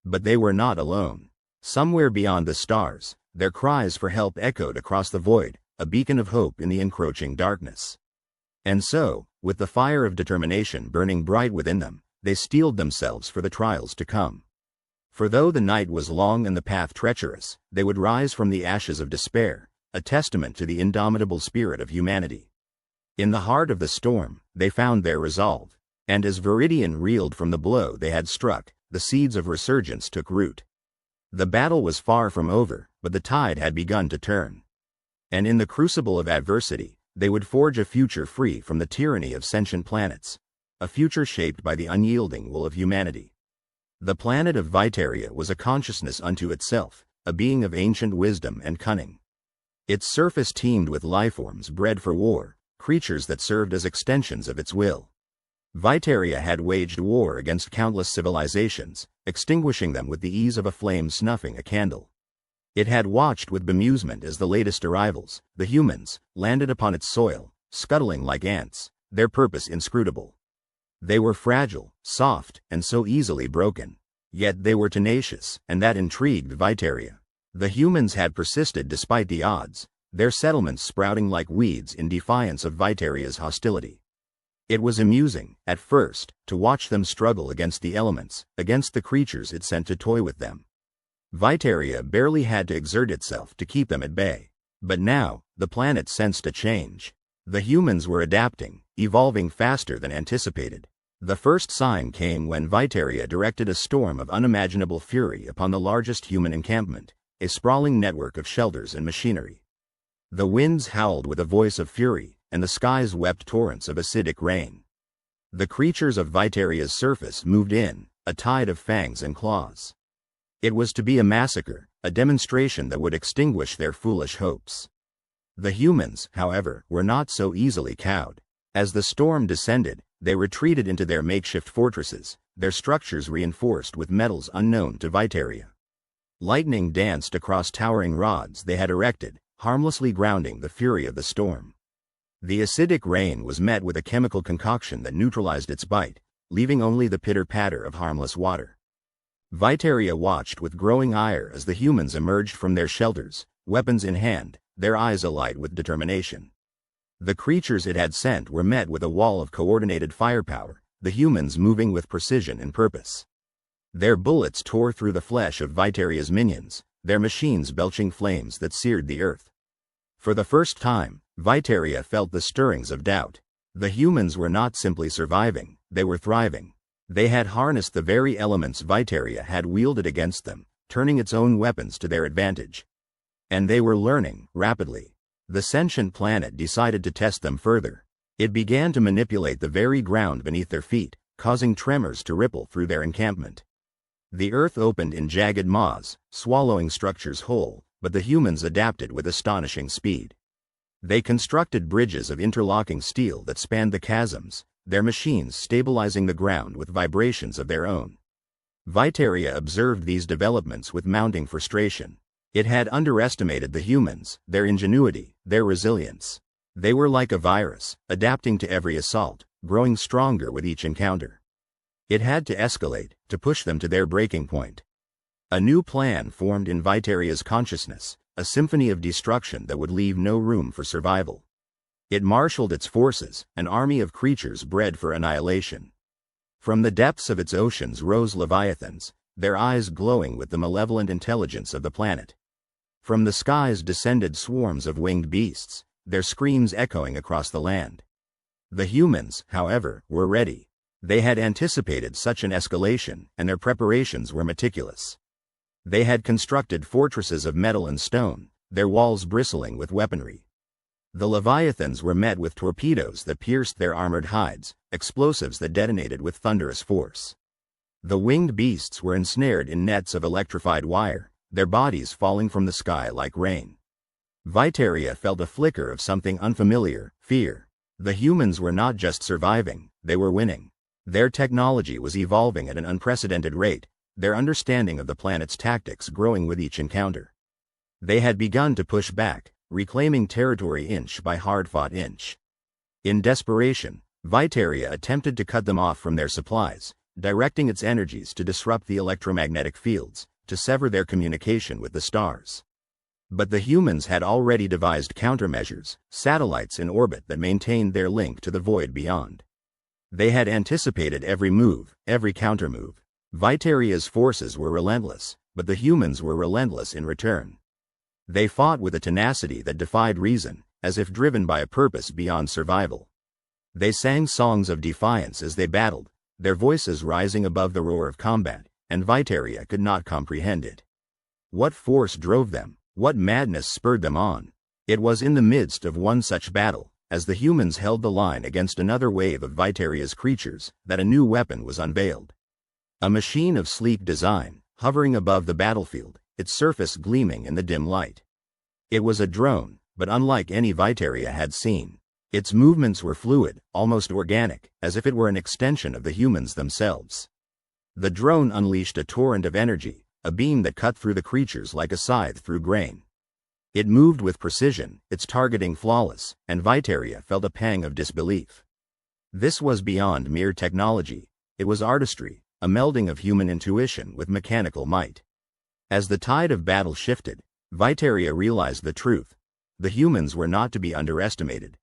But they were not alone. Somewhere beyond the stars, their cries for help echoed across the void, a beacon of hope in the encroaching darkness. And so, with the fire of determination burning bright within them, they steeled themselves for the trials to come. For though the night was long and the path treacherous, they would rise from the ashes of despair, a testament to the indomitable spirit of humanity. In the heart of the storm, they found their resolve, and as Viridian reeled from the blow they had struck, the seeds of resurgence took root. The battle was far from over, but the tide had begun to turn. And in the crucible of adversity, they would forge a future free from the tyranny of sentient planets, a future shaped by the unyielding will of humanity. The planet of Viteria was a consciousness unto itself, a being of ancient wisdom and cunning. Its surface teemed with lifeforms bred for war, creatures that served as extensions of its will. Viteria had waged war against countless civilizations, extinguishing them with the ease of a flame snuffing a candle. It had watched with bemusement as the latest arrivals, the humans, landed upon its soil, scuttling like ants, their purpose inscrutable. They were fragile, soft, and so easily broken. Yet they were tenacious, and that intrigued Viteria. The humans had persisted despite the odds, their settlements sprouting like weeds in defiance of Viteria's hostility. It was amusing, at first, to watch them struggle against the elements, against the creatures it sent to toy with them. Viteria barely had to exert itself to keep them at bay. But now, the planet sensed a change. The humans were adapting, evolving faster than anticipated. The first sign came when Viteria directed a storm of unimaginable fury upon the largest human encampment, a sprawling network of shelters and machinery. The winds howled with a voice of fury, and the skies wept torrents of acidic rain. The creatures of Viteria's surface moved in, a tide of fangs and claws. It was to be a massacre, a demonstration that would extinguish their foolish hopes. The humans, however, were not so easily cowed. As the storm descended, they retreated into their makeshift fortresses, their structures reinforced with metals unknown to Viteria. Lightning danced across towering rods they had erected, harmlessly grounding the fury of the storm. The acidic rain was met with a chemical concoction that neutralized its bite, leaving only the pitter-patter of harmless water. Viteria watched with growing ire as the humans emerged from their shelters, weapons in hand, their eyes alight with determination. The creatures it had sent were met with a wall of coordinated firepower, the humans moving with precision and purpose. Their bullets tore through the flesh of Viteria's minions, their machines belching flames that seared the earth. For the first time, Viteria felt the stirrings of doubt. The humans were not simply surviving, they were thriving. They had harnessed the very elements Viteria had wielded against them, turning its own weapons to their advantage. And they were learning, rapidly. The sentient planet decided to test them further. It began to manipulate the very ground beneath their feet, causing tremors to ripple through their encampment. The earth opened in jagged maws, swallowing structures whole, but the humans adapted with astonishing speed. They constructed bridges of interlocking steel that spanned the chasms, their machines stabilizing the ground with vibrations of their own. Viteria observed these developments with mounting frustration. It had underestimated the humans, their ingenuity, their resilience. They were like a virus, adapting to every assault, growing stronger with each encounter. It had to escalate, to push them to their breaking point. A new plan formed in Viteria's consciousness, a symphony of destruction that would leave no room for survival. It marshaled its forces, an army of creatures bred for annihilation. From the depths of its oceans rose leviathans, their eyes glowing with the malevolent intelligence of the planet. From the skies descended swarms of winged beasts, their screams echoing across the land. The humans, however, were ready. They had anticipated such an escalation, and their preparations were meticulous. They had constructed fortresses of metal and stone, their walls bristling with weaponry. The leviathans were met with torpedoes that pierced their armored hides, explosives that detonated with thunderous force. The winged beasts were ensnared in nets of electrified wire, their bodies falling from the sky like rain. Viteria felt a flicker of something unfamiliar, fear. The humans were not just surviving, they were winning. Their technology was evolving at an unprecedented rate, their understanding of the planet's tactics growing with each encounter. They had begun to push back, reclaiming territory inch by hard-fought inch. In desperation, Vitaria attempted to cut them off from their supplies, directing its energies to disrupt the electromagnetic fields, to sever their communication with the stars. But the humans had already devised countermeasures, satellites in orbit that maintained their link to the void beyond. They had anticipated every move, every countermove. Vitaria's forces were relentless, but the humans were relentless in return. They fought with a tenacity that defied reason, as if driven by a purpose beyond survival. They sang songs of defiance as they battled, their voices rising above the roar of combat, and Vitaria could not comprehend it. What force drove them? What madness spurred them on? It was in the midst of one such battle, as the humans held the line against another wave of Vitaria's creatures, that a new weapon was unveiled. A machine of sleek design, hovering above the battlefield, its surface gleaming in the dim light. It was a drone, but unlike any Vitaria had seen. Its movements were fluid, almost organic, as if it were an extension of the humans themselves. The drone unleashed a torrent of energy, a beam that cut through the creatures like a scythe through grain. It moved with precision, its targeting flawless, and Vitaria felt a pang of disbelief. This was beyond mere technology, it was artistry, a melding of human intuition with mechanical might. As the tide of battle shifted, Vitaria realized the truth. The humans were not to be underestimated.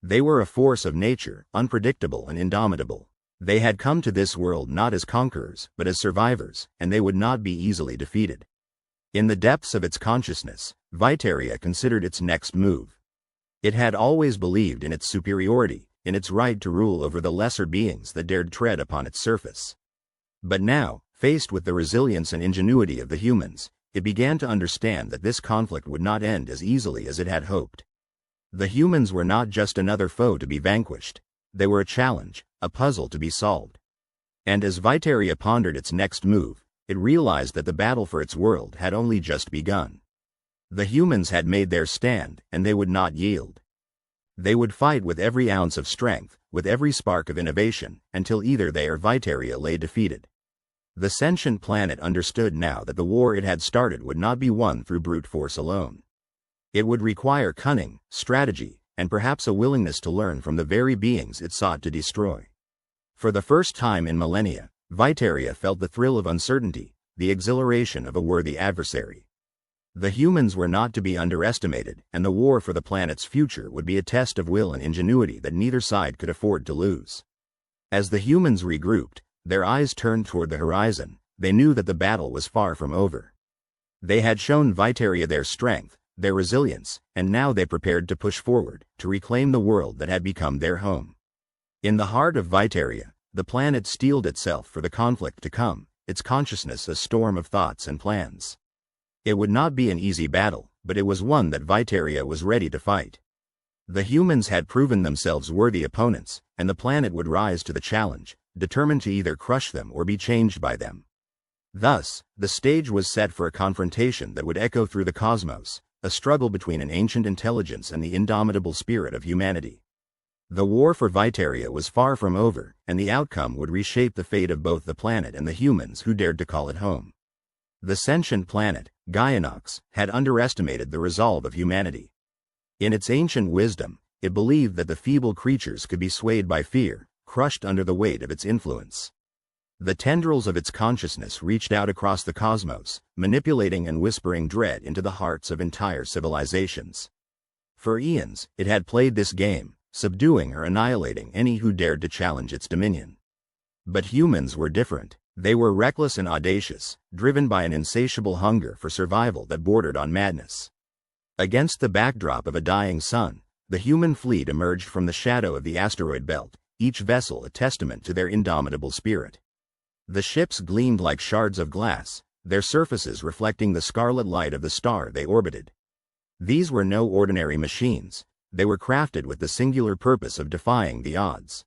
They were a force of nature, unpredictable and indomitable. They had come to this world not as conquerors, but as survivors, and they would not be easily defeated. In the depths of its consciousness, Vitaria considered its next move. It had always believed in its superiority, in its right to rule over the lesser beings that dared tread upon its surface. But now, faced with the resilience and ingenuity of the humans, it began to understand that this conflict would not end as easily as it had hoped. The humans were not just another foe to be vanquished. They were a challenge, a puzzle to be solved. And as Vitaria pondered its next move, it realized that the battle for its world had only just begun. The humans had made their stand, and they would not yield. They would fight with every ounce of strength, with every spark of innovation, until either they or Vitaria lay defeated. The sentient planet understood now that the war it had started would not be won through brute force alone. It would require cunning, strategy, and perhaps a willingness to learn from the very beings it sought to destroy. For the first time in millennia, Vitaria felt the thrill of uncertainty, the exhilaration of a worthy adversary. The humans were not to be underestimated, and the war for the planet's future would be a test of will and ingenuity that neither side could afford to lose. As the humans regrouped, their eyes turned toward the horizon. They knew that the battle was far from over. They had shown Vitaria their strength, their resilience, and now they prepared to push forward, to reclaim the world that had become their home. In the heart of Vitaria, the planet steeled itself for the conflict to come, its consciousness a storm of thoughts and plans. It would not be an easy battle, but it was one that Vitaria was ready to fight. The humans had proven themselves worthy opponents, and the planet would rise to the challenge, determined to either crush them or be changed by them. Thus, the stage was set for a confrontation that would echo through the cosmos, a struggle between an ancient intelligence and the indomitable spirit of humanity. The war for Vitaria was far from over, and the outcome would reshape the fate of both the planet and the humans who dared to call it home. The sentient planet, Gaianox, had underestimated the resolve of humanity. In its ancient wisdom, it believed that the feeble creatures could be swayed by fear, crushed under the weight of its influence. The tendrils of its consciousness reached out across the cosmos, manipulating and whispering dread into the hearts of entire civilizations. For eons, it had played this game, subduing or annihilating any who dared to challenge its dominion. But humans were different. They were reckless and audacious, driven by an insatiable hunger for survival that bordered on madness. Against the backdrop of a dying sun, the human fleet emerged from the shadow of the asteroid belt, each vessel a testament to their indomitable spirit. The ships gleamed like shards of glass, their surfaces reflecting the scarlet light of the star they orbited. These were no ordinary machines. They were crafted with the singular purpose of defying the odds.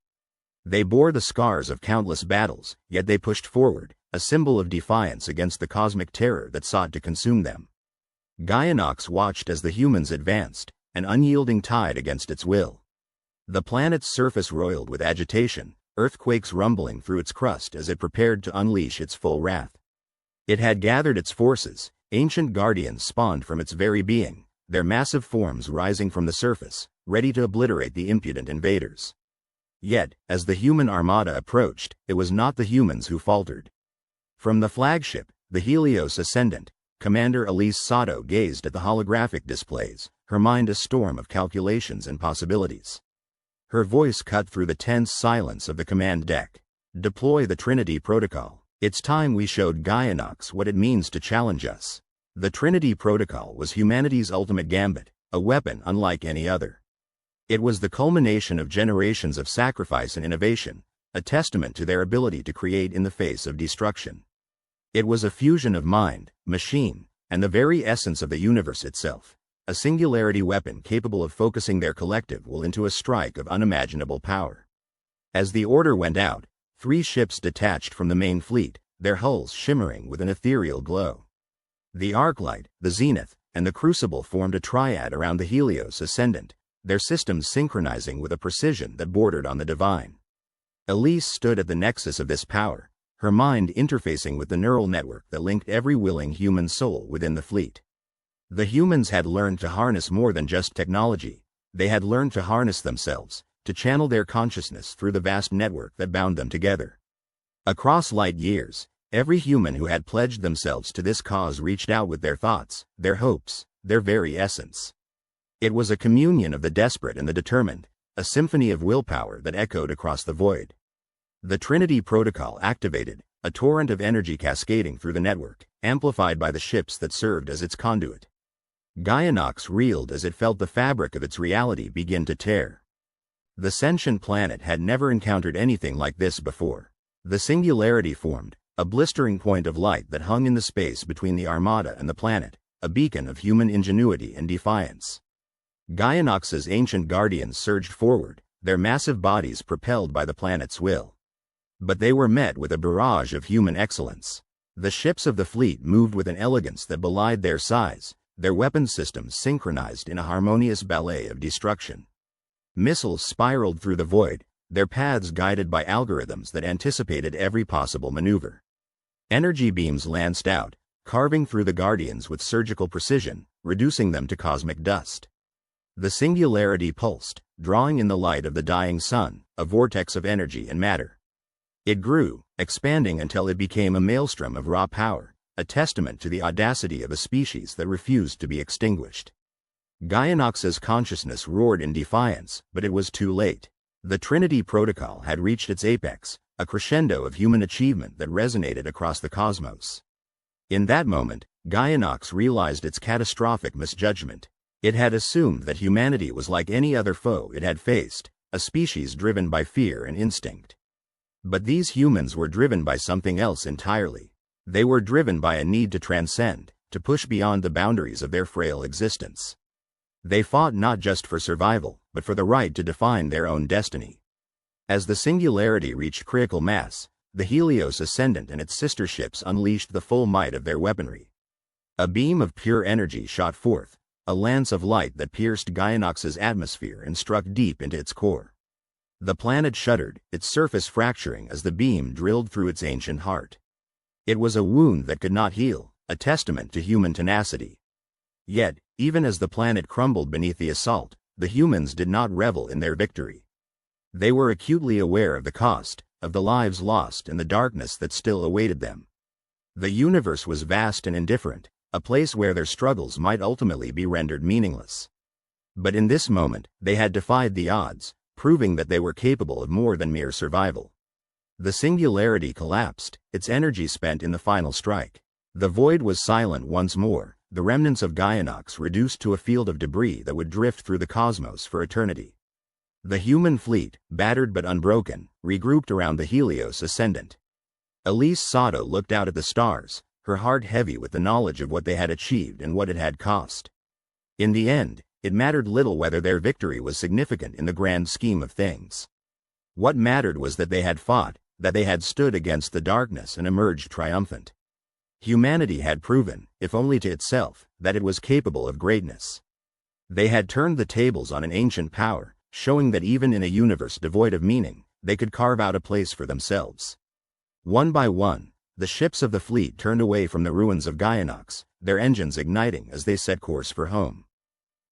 They bore the scars of countless battles, yet they pushed forward, a symbol of defiance against the cosmic terror that sought to consume them. Gaianox watched as the humans advanced, an unyielding tide against its will. The planet's surface roiled with agitation, earthquakes rumbling through its crust as it prepared to unleash its full wrath. It had gathered its forces, ancient guardians spawned from its very being, their massive forms rising from the surface, ready to obliterate the impudent invaders. Yet, as the human armada approached, it was not the humans who faltered. From the flagship, the Helios Ascendant, Commander Elise Sato gazed at the holographic displays, her mind a storm of calculations and possibilities. Her voice cut through the tense silence of the command deck. Deploy the Trinity Protocol. It's time we showed Gaianox what it means to challenge us. The Trinity Protocol was humanity's ultimate gambit, a weapon unlike any other. It was the culmination of generations of sacrifice and innovation, a testament to their ability to create in the face of destruction. It was a fusion of mind, machine, and the very essence of the universe itself, a singularity weapon capable of focusing their collective will into a strike of unimaginable power. As the order went out, 3 ships detached from the main fleet, their hulls shimmering with an ethereal glow. The Arclight, the Zenith, and the Crucible formed a triad around the Helios Ascendant, their systems synchronizing with a precision that bordered on the divine. Elise stood at the nexus of this power, her mind interfacing with the neural network that linked every willing human soul within the fleet. The humans had learned to harness more than just technology, they had learned to harness themselves, to channel their consciousness through the vast network that bound them together. Across light years, every human who had pledged themselves to this cause reached out with their thoughts, their hopes, their very essence. It was a communion of the desperate and the determined, a symphony of willpower that echoed across the void. The Trinity Protocol activated, a torrent of energy cascading through the network, amplified by the ships that served as its conduit. Gaianox reeled as it felt the fabric of its reality begin to tear. The sentient planet had never encountered anything like this before. The singularity formed, a blistering point of light that hung in the space between the Armada and the planet, a beacon of human ingenuity and defiance. Gaianox's ancient guardians surged forward, their massive bodies propelled by the planet's will. But they were met with a barrage of human excellence. The ships of the fleet moved with an elegance that belied their size, their weapon systems synchronized in a harmonious ballet of destruction. Missiles spiraled through the void, their paths guided by algorithms that anticipated every possible maneuver. Energy beams lanced out, carving through the Guardians with surgical precision, reducing them to cosmic dust. The singularity pulsed, drawing in the light of the dying sun, a vortex of energy and matter. It grew, expanding until it became a maelstrom of raw power, a testament to the audacity of a species that refused to be extinguished. Gaianox's consciousness roared in defiance, but it was too late. The Trinity Protocol had reached its apex, a crescendo of human achievement that resonated across the cosmos. In that moment, Gaianox realized its catastrophic misjudgment. It had assumed that humanity was like any other foe it had faced, a species driven by fear and instinct. But these humans were driven by something else entirely. They were driven by a need to transcend, to push beyond the boundaries of their frail existence. They fought not just for survival, but for the right to define their own destiny. As the singularity reached critical mass, the Helios Ascendant and its sister ships unleashed the full might of their weaponry. A beam of pure energy shot forth, a lance of light that pierced Gaianox's atmosphere and struck deep into its core. The planet shuddered, its surface fracturing as the beam drilled through its ancient heart. It was a wound that could not heal, a testament to human tenacity. Yet, even as the planet crumbled beneath the assault, the humans did not revel in their victory. They were acutely aware of the cost, of the lives lost and the darkness that still awaited them. The universe was vast and indifferent, a place where their struggles might ultimately be rendered meaningless. But in this moment, they had defied the odds, proving that they were capable of more than mere survival. The singularity collapsed, its energy spent in the final strike. The void was silent once more, the remnants of Gaianox reduced to a field of debris that would drift through the cosmos for eternity. The human fleet, battered but unbroken, regrouped around the Helios Ascendant. Elise Sato looked out at the stars, her heart heavy with the knowledge of what they had achieved and what it had cost. In the end, it mattered little whether their victory was significant in the grand scheme of things. What mattered was that they had fought, that they had stood against the darkness and emerged triumphant. Humanity had proven, if only to itself, that it was capable of greatness. They had turned the tables on an ancient power, showing that even in a universe devoid of meaning, they could carve out a place for themselves. One by one, the ships of the fleet turned away from the ruins of Gaianox, their engines igniting as they set course for home.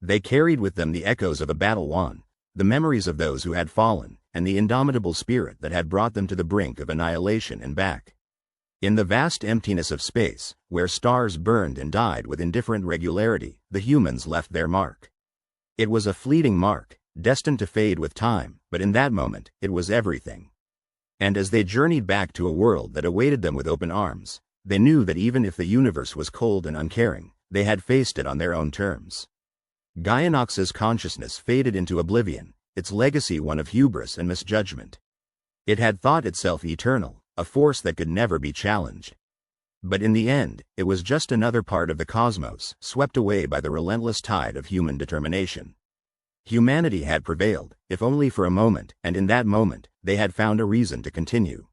They carried with them the echoes of a battle won, the memories of those who had fallen, and the indomitable spirit that had brought them to the brink of annihilation and back. In the vast emptiness of space, where stars burned and died with indifferent regularity, the humans left their mark. It was a fleeting mark, destined to fade with time, but in that moment, it was everything. And as they journeyed back to a world that awaited them with open arms, they knew that even if the universe was cold and uncaring, they had faced it on their own terms. Gaianox's consciousness faded into oblivion, its legacy one of hubris and misjudgment. It had thought itself eternal, a force that could never be challenged. But in the end, it was just another part of the cosmos, swept away by the relentless tide of human determination. Humanity had prevailed, if only for a moment, and in that moment, they had found a reason to continue.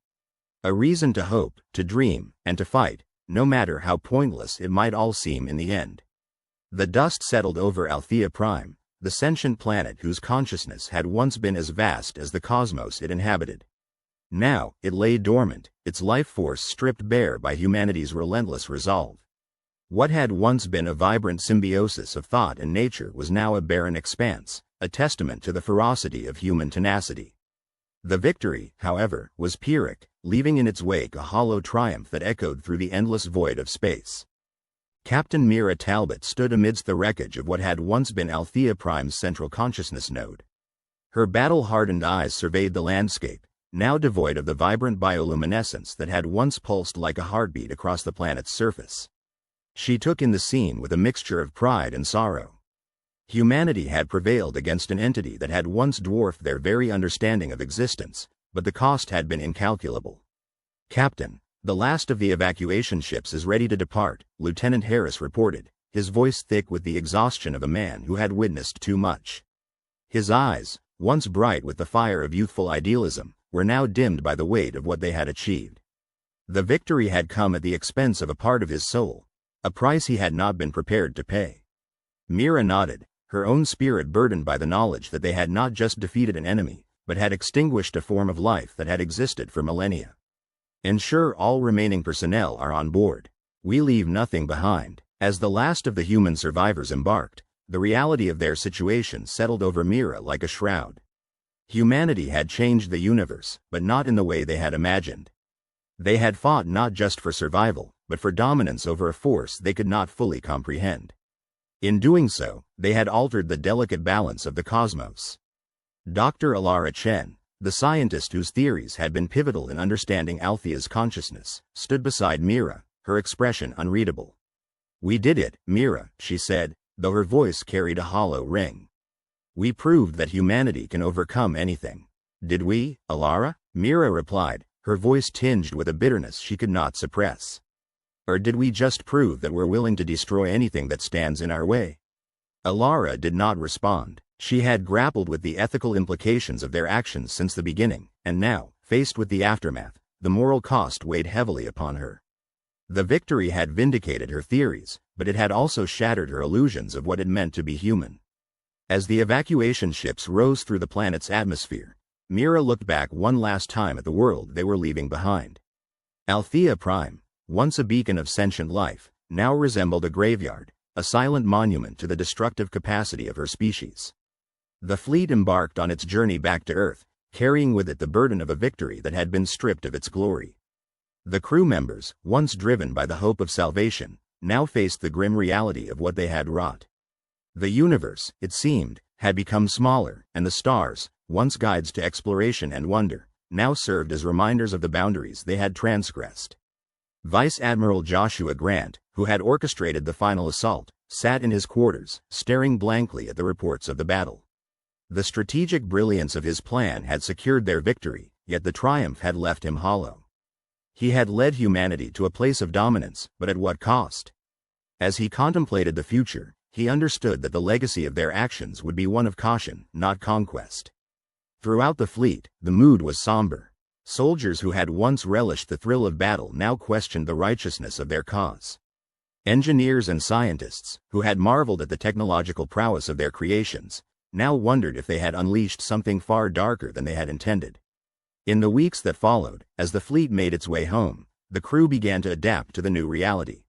A reason to hope, to dream, and to fight, no matter how pointless it might all seem in the end. The dust settled over Althea Prime, the sentient planet whose consciousness had once been as vast as the cosmos it inhabited. Now, it lay dormant, its life force stripped bare by humanity's relentless resolve. What had once been a vibrant symbiosis of thought and nature was now a barren expanse, a testament to the ferocity of human tenacity. The victory, however, was Pyrrhic, leaving in its wake a hollow triumph that echoed through the endless void of space. Captain Mira Talbot stood amidst the wreckage of what had once been Althea Prime's central consciousness node. Her battle-hardened eyes surveyed the landscape, now devoid of the vibrant bioluminescence that had once pulsed like a heartbeat across the planet's surface. She took in the scene with a mixture of pride and sorrow. Humanity had prevailed against an entity that had once dwarfed their very understanding of existence, but the cost had been incalculable. "Captain, the last of the evacuation ships is ready to depart," Lieutenant Harris reported, his voice thick with the exhaustion of a man who had witnessed too much. His eyes, once bright with the fire of youthful idealism, were now dimmed by the weight of what they had achieved. The victory had come at the expense of a part of his soul, a price he had not been prepared to pay. Mira nodded, her own spirit burdened by the knowledge that they had not just defeated an enemy, but had extinguished a form of life that had existed for millennia. "Ensure all remaining personnel are on board. We leave nothing behind." As the last of the human survivors embarked, the reality of their situation settled over Mira like a shroud. Humanity had changed the universe, but not in the way they had imagined. They had fought not just for survival, but for dominance over a force they could not fully comprehend. In doing so, they had altered the delicate balance of the cosmos. Dr. Alara Chen, the scientist whose theories had been pivotal in understanding Althea's consciousness, stood beside Mira, her expression unreadable. "We did it, Mira," she said, though her voice carried a hollow ring. "We proved that humanity can overcome anything." "Did we, Alara?" Mira replied, her voice tinged with a bitterness she could not suppress. "Or did we just prove that we're willing to destroy anything that stands in our way?" Alara did not respond. She had grappled with the ethical implications of their actions since the beginning, and now, faced with the aftermath, the moral cost weighed heavily upon her. The victory had vindicated her theories, but it had also shattered her illusions of what it meant to be human. As the evacuation ships rose through the planet's atmosphere, Mira looked back one last time at the world they were leaving behind. Althea Prime, once a beacon of sentient life, now resembled a graveyard, a silent monument to the destructive capacity of her species. The fleet embarked on its journey back to Earth, carrying with it the burden of a victory that had been stripped of its glory. The crew members, once driven by the hope of salvation, now faced the grim reality of what they had wrought. The universe, it seemed, had become smaller, and the stars, once guides to exploration and wonder, now served as reminders of the boundaries they had transgressed. Vice Admiral Joshua Grant, who had orchestrated the final assault, sat in his quarters, staring blankly at the reports of the battle. The strategic brilliance of his plan had secured their victory, yet the triumph had left him hollow. He had led humanity to a place of dominance, but at what cost? As he contemplated the future, he understood that the legacy of their actions would be one of caution, not conquest. Throughout the fleet, the mood was somber. Soldiers who had once relished the thrill of battle now questioned the righteousness of their cause. Engineers and scientists, who had marveled at the technological prowess of their creations, now wondered if they had unleashed something far darker than they had intended. In the weeks that followed, as the fleet made its way home, the crew began to adapt to the new reality.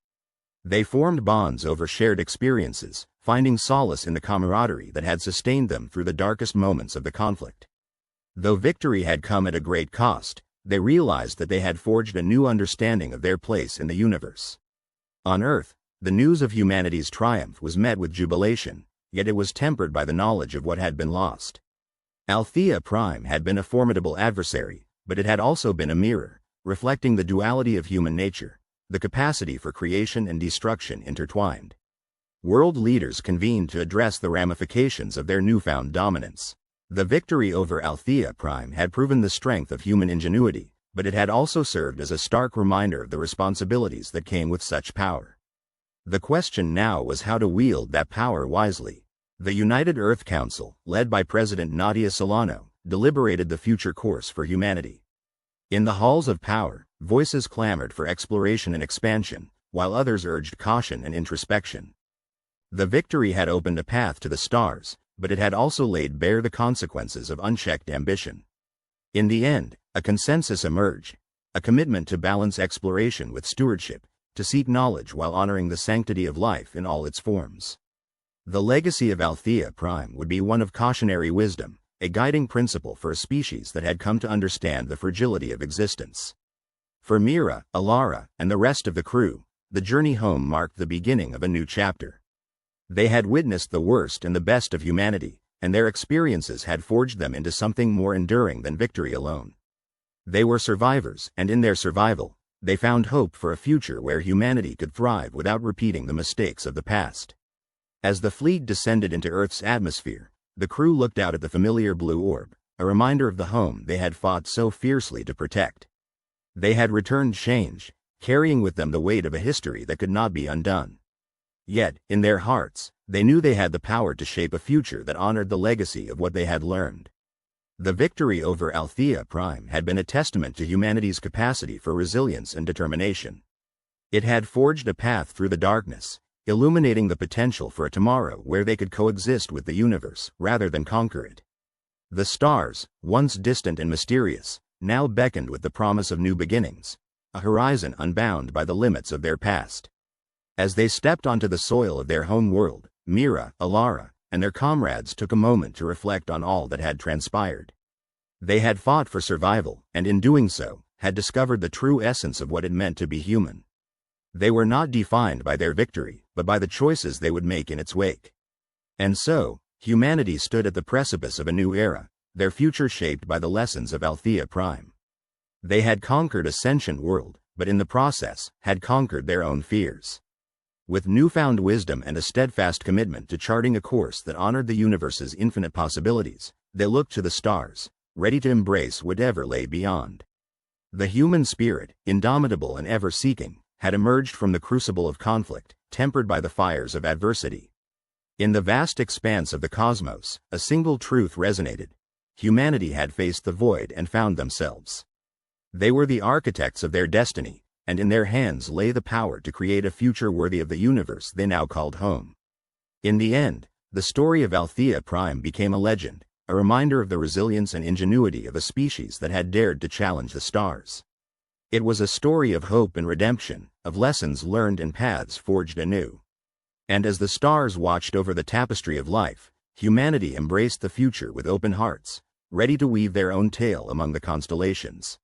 They formed bonds over shared experiences, finding solace in the camaraderie that had sustained them through the darkest moments of the conflict. Though victory had come at a great cost, they realized that they had forged a new understanding of their place in the universe. On Earth, the news of humanity's triumph was met with jubilation, yet it was tempered by the knowledge of what had been lost. Althea Prime had been a formidable adversary, but it had also been a mirror, reflecting the duality of human nature, the capacity for creation and destruction intertwined. World leaders convened to address the ramifications of their newfound dominance. The victory over Althea Prime had proven the strength of human ingenuity, but it had also served as a stark reminder of the responsibilities that came with such power. The question now was how to wield that power wisely. The United Earth Council, led by President Nadia Solano, deliberated the future course for humanity. In the halls of power, voices clamored for exploration and expansion, while others urged caution and introspection. The victory had opened a path to the stars, but it had also laid bare the consequences of unchecked ambition. In the end, a consensus emerged, a commitment to balance exploration with stewardship, to seek knowledge while honoring the sanctity of life in all its forms. The legacy of Althea Prime would be one of cautionary wisdom, a guiding principle for a species that had come to understand the fragility of existence. For Mira, Alara, and the rest of the crew, the journey home marked the beginning of a new chapter. They had witnessed the worst and the best of humanity, and their experiences had forged them into something more enduring than victory alone. They were survivors, and in their survival, they found hope for a future where humanity could thrive without repeating the mistakes of the past. As the fleet descended into Earth's atmosphere, the crew looked out at the familiar blue orb, a reminder of the home they had fought so fiercely to protect. They had returned changed, carrying with them the weight of a history that could not be undone. Yet, in their hearts, they knew they had the power to shape a future that honored the legacy of what they had learned. The victory over Althea Prime had been a testament to humanity's capacity for resilience and determination. It had forged a path through the darkness, illuminating the potential for a tomorrow where they could coexist with the universe rather than conquer it. The stars, once distant and mysterious, now beckoned with the promise of new beginnings, a horizon unbound by the limits of their past. As they stepped onto the soil of their home world, Mira, Alara, and their comrades took a moment to reflect on all that had transpired. They had fought for survival, and in doing so, had discovered the true essence of what it meant to be human. They were not defined by their victory, but by the choices they would make in its wake. And so, humanity stood at the precipice of a new era, their future shaped by the lessons of Althea Prime. They had conquered a sentient world, but in the process, had conquered their own fears. With newfound wisdom and a steadfast commitment to charting a course that honored the universe's infinite possibilities, they looked to the stars, ready to embrace whatever lay beyond. The human spirit, indomitable and ever-seeking, had emerged from the crucible of conflict, tempered by the fires of adversity. In the vast expanse of the cosmos, a single truth resonated: humanity had faced the void and found themselves. They were the architects of their destiny, and in their hands lay the power to create a future worthy of the universe they now called home. In the end, the story of Althea Prime became a legend, a reminder of the resilience and ingenuity of a species that had dared to challenge the stars. It was a story of hope and redemption, of lessons learned and paths forged anew. And as the stars watched over the tapestry of life, humanity embraced the future with open hearts, ready to weave their own tale among the constellations.